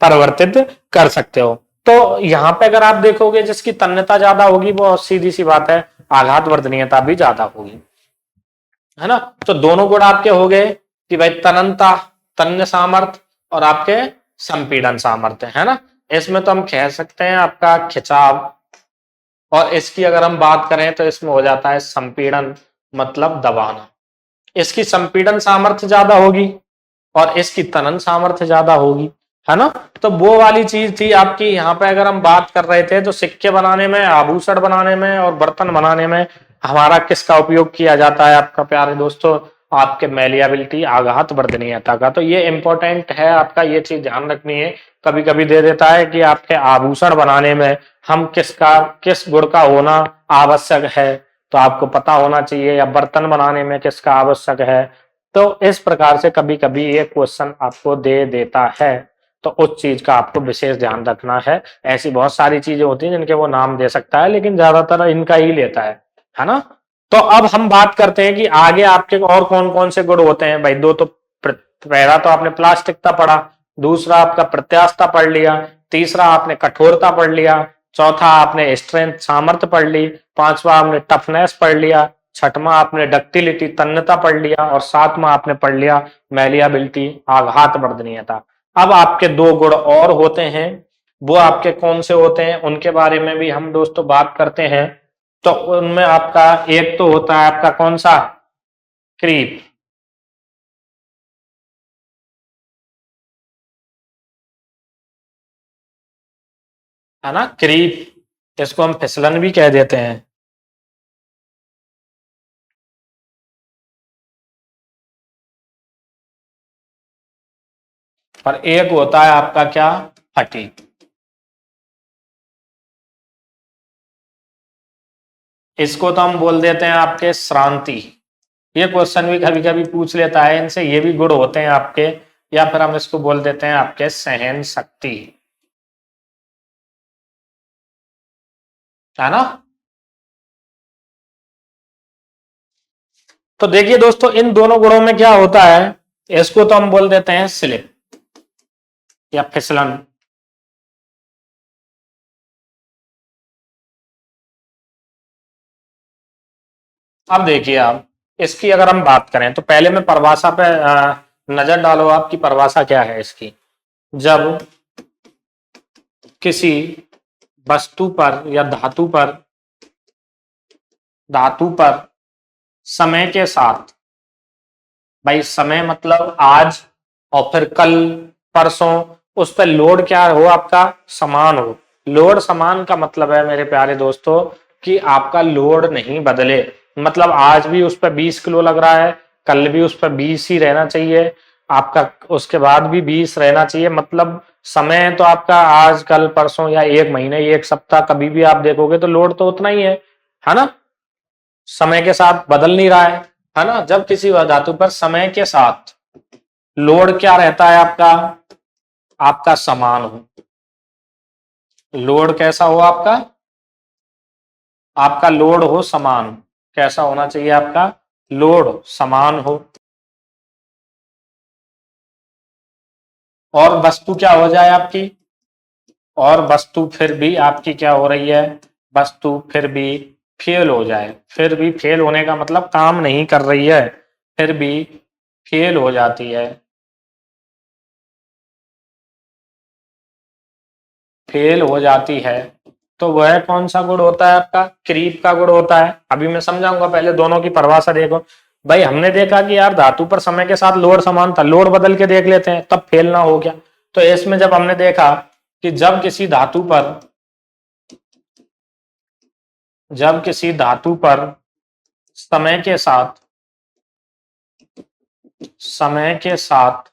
परिवर्तित कर सकते हो। तो यहाँ पे अगर आप देखोगे जिसकी तन्यता ज्यादा होगी वो सीधी सी बात है आघात वर्धनीयता भी ज्यादा होगी, है ना। तो दोनों गुण आपके हो गए कि भाई तननता, तन्य सामर्थ्य, और आपके संपीड़न सामर्थ्य, है ना। इसमें तो हम कह सकते हैं आपका खिंचाव, और इसकी अगर हम बात करें तो इसमें हो जाता है संपीड़न, मतलब दबाना। इसकी संपीड़न सामर्थ्य ज्यादा होगी और इसकी तनन सामर्थ्य ज्यादा होगी, है ना। तो वो वाली चीज थी आपकी। यहाँ पे अगर हम बात कर रहे थे तो सिक्के बनाने में, आभूषण बनाने में और बर्तन बनाने में हमारा किसका उपयोग किया जाता है आपका प्यारे दोस्तों, आपके मेलिएबिलिटी, आघात वर्धनीयता का। तो ये इंपॉर्टेंट है आपका, ये चीज ध्यान रखनी है। कभी कभी दे देता है कि आपके आभूषण बनाने में हम किसका, किस गुण का होना आवश्यक है, तो आपको पता होना चाहिए, या बर्तन बनाने में किसका आवश्यक है। तो इस प्रकार से कभी कभी ये क्वेश्चन आपको दे देता है, तो उस चीज का आपको विशेष ध्यान रखना है। ऐसी बहुत सारी चीजें होती हैं जिनके वो नाम दे सकता है, लेकिन ज्यादातर इनका ही लेता है ना। तो अब हम बात करते हैं कि आगे आपके और कौन कौन से गुण होते हैं। भाई दो तो, पहला तो आपने प्लास्टिकता पढ़ा, दूसरा आपका प्रत्यास्थता पढ़ लिया, तीसरा आपने कठोरता पढ़ लिया, चौथा आपने स्ट्रेंथ सामर्थ्य पढ़ ली, पांचवा आपने टफनेस पढ़ लिया, छठवां आपने डक्टिलिटी तन्यता पढ़ लिया, और सातवां आपने पढ़ लिया मेलिएबिलिटी, आघात वर्धनीयता। अब आपके दो गुण और होते हैं, वो आपके कौन से होते हैं उनके बारे में भी हम दोस्तों बात करते हैं। तो उनमें आपका एक तो होता है आपका कौन सा, क्रीप, है ना, क्रीप, इसको हम फिसलन भी कह देते हैं। और एक होता है आपका क्या, फटी। इसको तो हम बोल देते हैं आपके श्रांति। ये क्वेश्चन भी कभी कभी पूछ लेता है इनसे, ये भी गुण होते हैं आपके। या फिर हम इसको बोल देते हैं आपके सहन शक्ति, है ना। तो देखिए दोस्तों, इन दोनों गुणों में क्या होता है, इसको तो हम बोल देते हैं स्लिप या फिसलन। अब देखिए आप, इसकी अगर हम बात करें तो पहले में परिभाषा पे नजर डालो, आपकी परिभाषा क्या है इसकी। जब किसी वस्तु पर या धातु पर समय के साथ, भाई समय मतलब आज और फिर कल, परसों, उस पर लोड क्या हो आपका, समान हो। लोड समान का मतलब है मेरे प्यारे दोस्तों कि आपका लोड नहीं बदले। मतलब आज भी उस पर 20 किलो लग रहा है, कल भी उस पर 20 ही रहना चाहिए आपका, उसके बाद भी 20 रहना चाहिए। मतलब समय तो आपका आज कल परसों या एक महीने, एक सप्ताह, कभी भी आप देखोगे तो लोड तो उतना ही है ना। समय के साथ बदल नहीं रहा है ना। जब किसी धातु पर समय के साथ लोड क्या रहता है आपका, आपका समान हो। लोड कैसा हो आपका, आपका लोड हो समान। कैसा होना चाहिए आपका, लोड समान हो। और वस्तु क्या हो जाए आपकी, और वस्तु फिर भी आपकी क्या हो रही है, वस्तु फिर भी फेल हो जाए। फिर भी फेल होने का मतलब काम नहीं कर रही है, फिर भी फेल हो जाती है। फेल हो जाती है तो वह कौन सा गुण होता है आपका? क्रीप का गुण होता है। अभी मैं समझाऊंगा, पहले दोनों की परिभाषा देखो। भाई हमने देखा कि यार धातु पर समय के साथ लोड समान था, लोड बदल के देख लेते हैं तब फेल ना हो गया। तो इसमें जब हमने देखा कि जब किसी धातु पर समय के साथ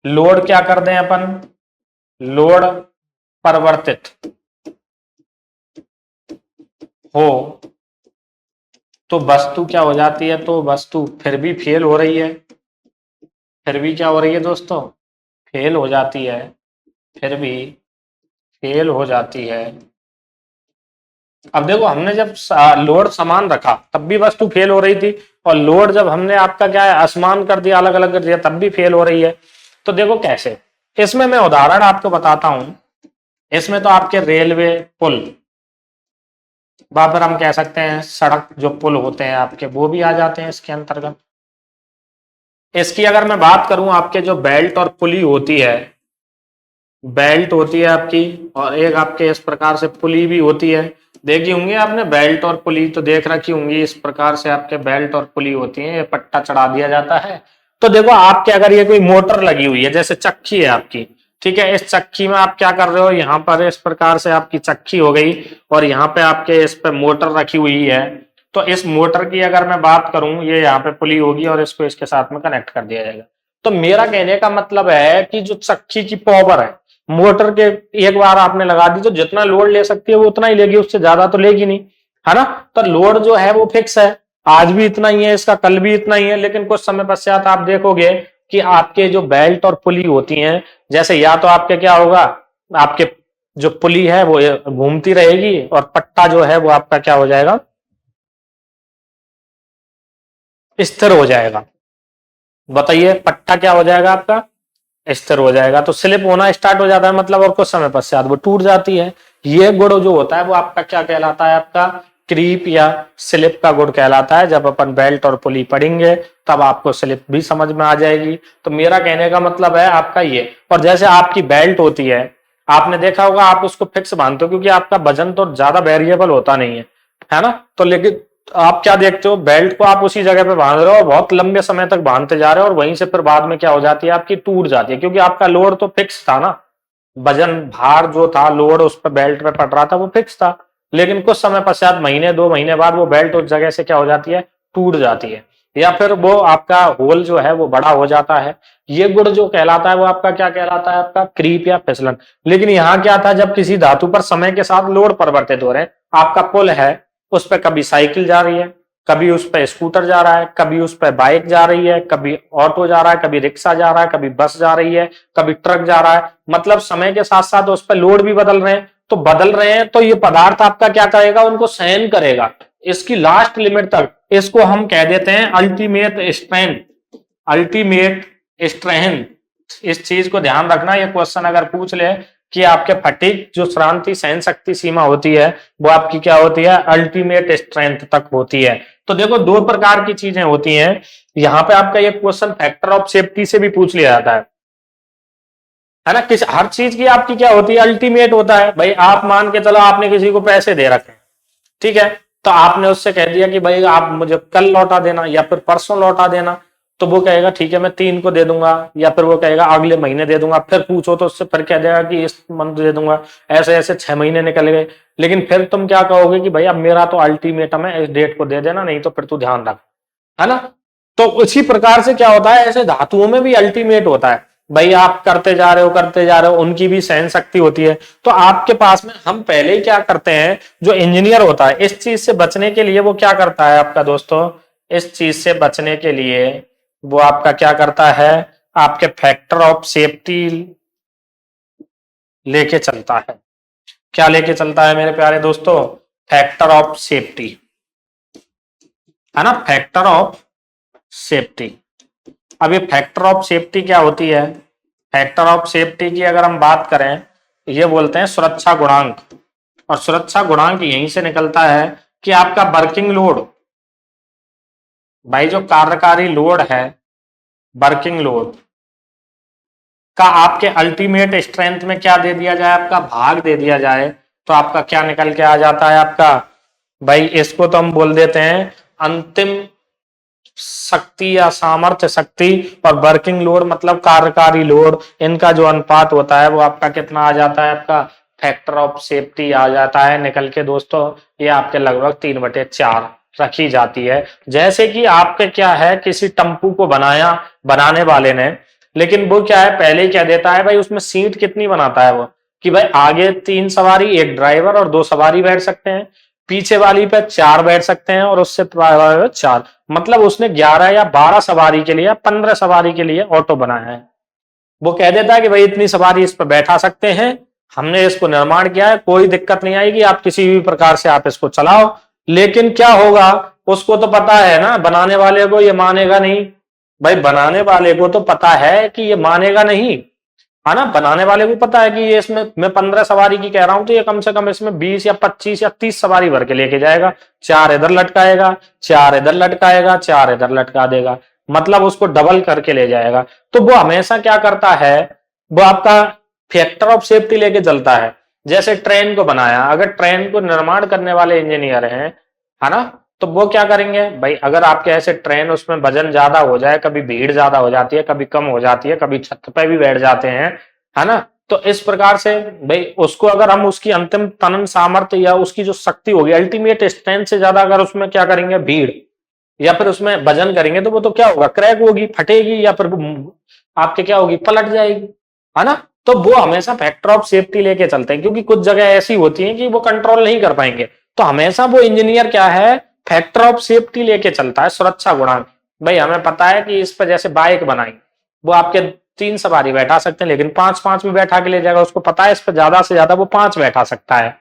लोड क्या कर दें अपन, लोड परिवर्तित हो तो वस्तु क्या हो जाती है? तो वस्तु फिर भी फेल हो रही है, फिर भी क्या हो रही है दोस्तों? फेल हो जाती है, फिर भी फेल हो जाती है। अब देखो हमने जब लोड समान रखा तब भी वस्तु फेल हो रही थी, और लोड जब हमने आपका क्या है असमान कर दिया, अलग अलग कर दिया, तब भी फेल हो रही है। तो देखो कैसे, इसमें मैं उदाहरण आपको बताता हूं। इसमें तो आपके रेलवे पुल, फिर हम कह सकते हैं सड़क जो पुल होते हैं आपके, वो भी आ जाते हैं इसके अंतर्गत। इसकी अगर मैं बात करूं, आपके जो बेल्ट और पुली होती है, बेल्ट होती है आपकी, और एक आपके इस प्रकार से पुली भी होती है। देखी होंगी आपने बेल्ट और पुली, तो देख रखी होंगी, इस प्रकार से आपके बेल्ट और पुली होती है, ये पट्टा चढ़ा दिया जाता है। तो देखो आपके अगर ये कोई मोटर लगी हुई है, जैसे चक्की है आपकी, ठीक है, इस चक्की में आप क्या कर रहे हो, यहाँ पर इस प्रकार से आपकी चक्की हो गई, और यहाँ पे आपके इस पे मोटर रखी हुई है। तो इस मोटर की अगर मैं बात करूं, ये यहाँ पे पुली होगी और इसको इसके साथ में कनेक्ट कर दिया जाएगा। तो मेरा कहने का मतलब है कि जो चक्की की पावर है, मोटर के एक बार आपने लगा दी तो जितना लोड ले सकती है वो उतना ही लेगी, उससे ज्यादा तो लेगी नहीं, है ना। तो लोड जो है वो फिक्स है, आज भी इतना ही है इसका, कल भी इतना ही है। लेकिन कुछ समय पश्चात आप देखोगे कि आपके जो बेल्ट और पुली होती हैं, जैसे या तो आपके क्या होगा, आपके जो पुली है वो घूमती रहेगी, और पट्टा जो है वो आपका क्या हो जाएगा, स्थिर हो जाएगा। बताइए, पट्टा क्या हो जाएगा आपका, स्थिर हो जाएगा। तो स्लिप होना स्टार्ट हो जाता है, मतलब, और कुछ समय पश्चात वो टूट जाती है। ये गुण जो होता है वो आपका क्या कहलाता है, आपका क्रीप या स्लिप का गुण कहलाता है। जब अपन बेल्ट और पुली पढ़ेंगे तब आपको स्लिप भी समझ में आ जाएगी। तो मेरा कहने का मतलब है आपका ये। और जैसे आपकी बेल्ट होती है, आपने देखा होगा, आप उसको फिक्स बांधते हो क्योंकि आपका वजन तो ज्यादा वेरिएबल होता नहीं है ना। तो लेकिन आप क्या देखते हो, बेल्ट को आप उसी जगह पे बांध रहे हो और बहुत लंबे समय तक बांधते जा रहे हो, और वहीं से फिर बाद में क्या हो जाती है, आपकी टूट जाती है, क्योंकि आपका लोड तो फिक्स था ना। वजन भार जो था, लोड उस पर बेल्ट पे पड़ रहा था, वो फिक्स था। लेकिन कुछ समय पश्चात, महीने 2 महीने बाद, वो बेल्ट उस जगह से क्या हो जाती है, टूट जाती है, या फिर वो आपका होल जो है वो बड़ा हो जाता है। ये गुण जो कहलाता है वो आपका क्या कहलाता है, आपका क्रीप या फिसलन। लेकिन यहाँ क्या था, जब किसी धातु पर समय के साथ लोड परिवर्तित हो रहे हैं, आपका पुल है, उस पर कभी साइकिल जा रही है, कभी उस पर स्कूटर जा रहा है, कभी उस पर बाइक जा रही है, कभी ऑटो जा रहा है, कभी रिक्शा जा रहा है, कभी बस जा रही है, कभी ट्रक जा रहा है। मतलब समय के साथ साथ उस पर लोड भी बदल रहे हैं। तो बदल रहे हैं तो ये पदार्थ आपका क्या करेगा, उनको सहन करेगा इसकी लास्ट लिमिट तक। इसको हम कह देते हैं अल्टीमेट स्ट्रेंथ, अल्टीमेट स्ट्रेंथ। इस चीज को ध्यान रखना, ये क्वेश्चन अगर पूछ ले कि आपके फटीग जो श्रांति सहन शक्ति सीमा होती है वो आपकी क्या होती है, अल्टीमेट स्ट्रेंथ तक होती है। तो देखो दो प्रकार की चीजें होती हैं। यहाँ पे आपका ये क्वेश्चन फैक्टर ऑफ सेफ्टी से भी पूछ लिया जाता है ना। किस हर चीज की आपकी क्या होती है, अल्टीमेट होता है। भाई आप मान के चलो, आपने किसी को पैसे दे रखे, ठीक है, तो आपने उससे कह दिया कि भाई आप मुझे कल लौटा देना या फिर परसों लौटा देना। तो वो कहेगा ठीक है मैं 3 को दे दूंगा, या फिर वो कहेगा अगले महीने दे दूंगा। फिर पूछो तो उससे फिर कह देगा कि इस मंथ दे दूंगा। ऐसे ऐसे 6 महीने निकल गए। लेकिन फिर तुम क्या कहोगे कि भाई अब मेरा तो अल्टीमेटम है, इस डेट को दे देना, नहीं तो फिर तू ध्यान रख, है ना। तो उसी प्रकार से क्या होता है, ऐसे धातुओं में भी अल्टीमेट होता है। भाई आप करते जा रहे हो, करते जा रहे हो, उनकी भी सहन शक्ति होती है। तो आपके पास में हम पहले ही क्या करते हैं, जो इंजीनियर होता है इस चीज से बचने के लिए वो क्या करता है आपका दोस्तों, इस चीज से बचने के लिए वो आपका क्या करता है, आपके फैक्टर ऑफ सेफ्टी लेके चलता है। क्या लेके चलता है मेरे प्यारे दोस्तों, फैक्टर ऑफ सेफ्टी, है ना, फैक्टर ऑफ सेफ्टी। अब ये फैक्टर ऑफ सेफ्टी क्या होती है, फैक्टर ऑफ सेफ्टी की अगर हम बात करें, ये बोलते हैं सुरक्षा गुणांक। और सुरक्षा गुणांक यहीं से निकलता है कि आपका वर्किंग लोड, भाई जो कार्यकारी लोड है, वर्किंग लोड, का आपके अल्टीमेट स्ट्रेंथ में क्या दे दिया जाए, आपका भाग दे दिया जाए, तो आपका क्या निकल के आ जाता है आपका, भाई इसको तो हम बोल देते हैं अंतिम शक्ति या सामर्थ्य शक्ति, और वर्किंग लोड मतलब कार्यकारी लोड, इनका जो अनुपात होता है वो आपका कितना आ जाता है, आपका फैक्टर ऑफ सेफ्टी आ जाता है निकल के दोस्तों, ये आपके लगभग 3/4 रखी जाती है। जैसे कि आपके क्या है, किसी टम्पू को बनाने वाले ने, लेकिन वो क्या है पहले ही कह देता है भाई उसमें सीट कितनी बनाता है वो, कि भाई आगे 3 सवारी, 1 ड्राइवर और 2 सवारी बैठ सकते हैं, पीछे वाली पे 4 बैठ सकते हैं और उससे 4, मतलब उसने 11 या 12 सवारी के लिए, 15 सवारी के लिए ऑटो बनाया है। वो कह देता है कि भाई इतनी सवारी इस पर बैठा सकते हैं, हमने इसको निर्माण किया है, कोई दिक्कत नहीं आएगी, आप किसी भी प्रकार से आप इसको चलाओ। लेकिन क्या होगा, उसको तो पता है ना, बनाने वाले को ये मानेगा नहीं, भाई बनाने वाले को तो पता है कि ये मानेगा नहीं, है ना, बनाने वाले को पता है कि ये इसमें मैं 15 सवारी की कह रहा हूं तो ये कम से कम इसमें 20 या 25 या 30 सवारी भर के लेके जाएगा, 4 इधर लटकाएगा, 4 इधर लटकाएगा, 4 इधर लटका देगा, मतलब उसको डबल करके ले जाएगा। तो वो हमेशा क्या करता है, वो आपका फैक्टर ऑफ सेफ्टी लेके चलता है। जैसे ट्रेन को बनाया, अगर ट्रेन को निर्माण करने वाले इंजीनियर हैं, है ना, तो वो क्या करेंगे भाई, अगर आपके ऐसे ट्रेन उसमें वजन ज्यादा हो जाए, कभी भीड़ ज्यादा हो जाती है, कभी कम हो जाती है, कभी छत पे भी बैठ जाते हैं, है ना, तो इस प्रकार से भाई उसको अगर हम उसकी अंतिम तनन सामर्थ्य या उसकी जो शक्ति होगी अल्टीमेट स्ट्रेंथ से ज्यादा अगर उसमें क्या करेंगे भीड़ या फिर उसमें वजन करेंगे, तो वो तो क्या होगा, क्रैक होगी, फटेगी, या फिर आपके क्या होगी, पलट जाएगी, है ना। तो वो हमेशा फैक्टर ऑफ सेफ्टी लेके चलते हैं, क्योंकि कुछ जगह ऐसी होती है कि वो कंट्रोल नहीं कर पाएंगे, तो हमेशा वो इंजीनियर क्या है, फैक्टर ऑफ सेफ्टी लेके चलता है, सुरक्षा गुणांक। भाई हमें पता है कि इस पर जैसे बाइक बनाई, वो आपके 3 सवारी बैठा सकते हैं, लेकिन 5-5 भी बैठा के ले जाएगा, उसको पता है इस पर ज्यादा से ज्यादा वो 5 बैठा सकता है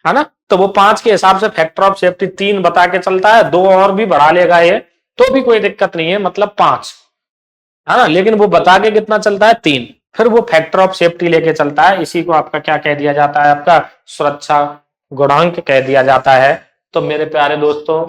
ना, तो वो 5 के हिसाब से फैक्टर ऑफ सेफ्टी 3 बता के चलता है, 2 और भी बढ़ा लेगा ये तो भी कोई दिक्कत नहीं है, मतलब 5, है ना, लेकिन वो बता के कितना चलता है, 3, फिर वो फैक्टर ऑफ सेफ्टी लेके चलता है, इसी को आपका क्या कह दिया जाता है, आपका सुरक्षा गुणांक कह दिया जाता है। तो मेरे प्यारे दोस्तों,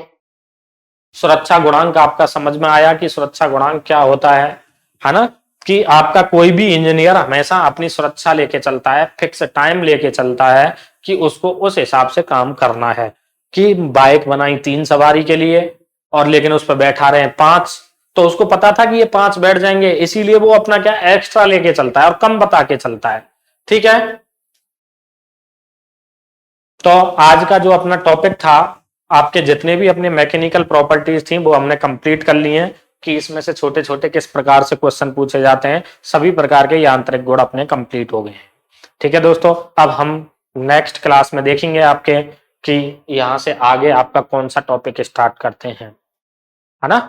सुरक्षा गुणांक आपका समझ में आया कि सुरक्षा गुणांक क्या होता है ना, कि आपका कोई भी इंजीनियर हमेशा अपनी सुरक्षा लेके चलता है, फिक्स टाइम लेके चलता है कि उसको उस हिसाब से काम करना है। कि बाइक बनाई 3 सवारी के लिए और लेकिन उस पर बैठा रहे 5, तो उसको पता था कि ये 5 बैठ जाएंगे, इसीलिए वो अपना क्या एक्स्ट्रा लेके चलता है और कम बता के चलता है। ठीक है, तो आज का जो अपना टॉपिक था, आपके जितने भी अपने मैकेनिकल प्रॉपर्टीज थी वो हमने कंप्लीट कर ली हैं, कि इसमें से छोटे छोटे किस प्रकार से क्वेश्चन पूछे जाते हैं, सभी प्रकार के यांत्रिक गुण अपने कंप्लीट हो गए हैं। ठीक है दोस्तों, अब हम नेक्स्ट क्लास में देखेंगे आपके कि यहां से आगे आपका कौन सा टॉपिक स्टार्ट करते हैं, है ना।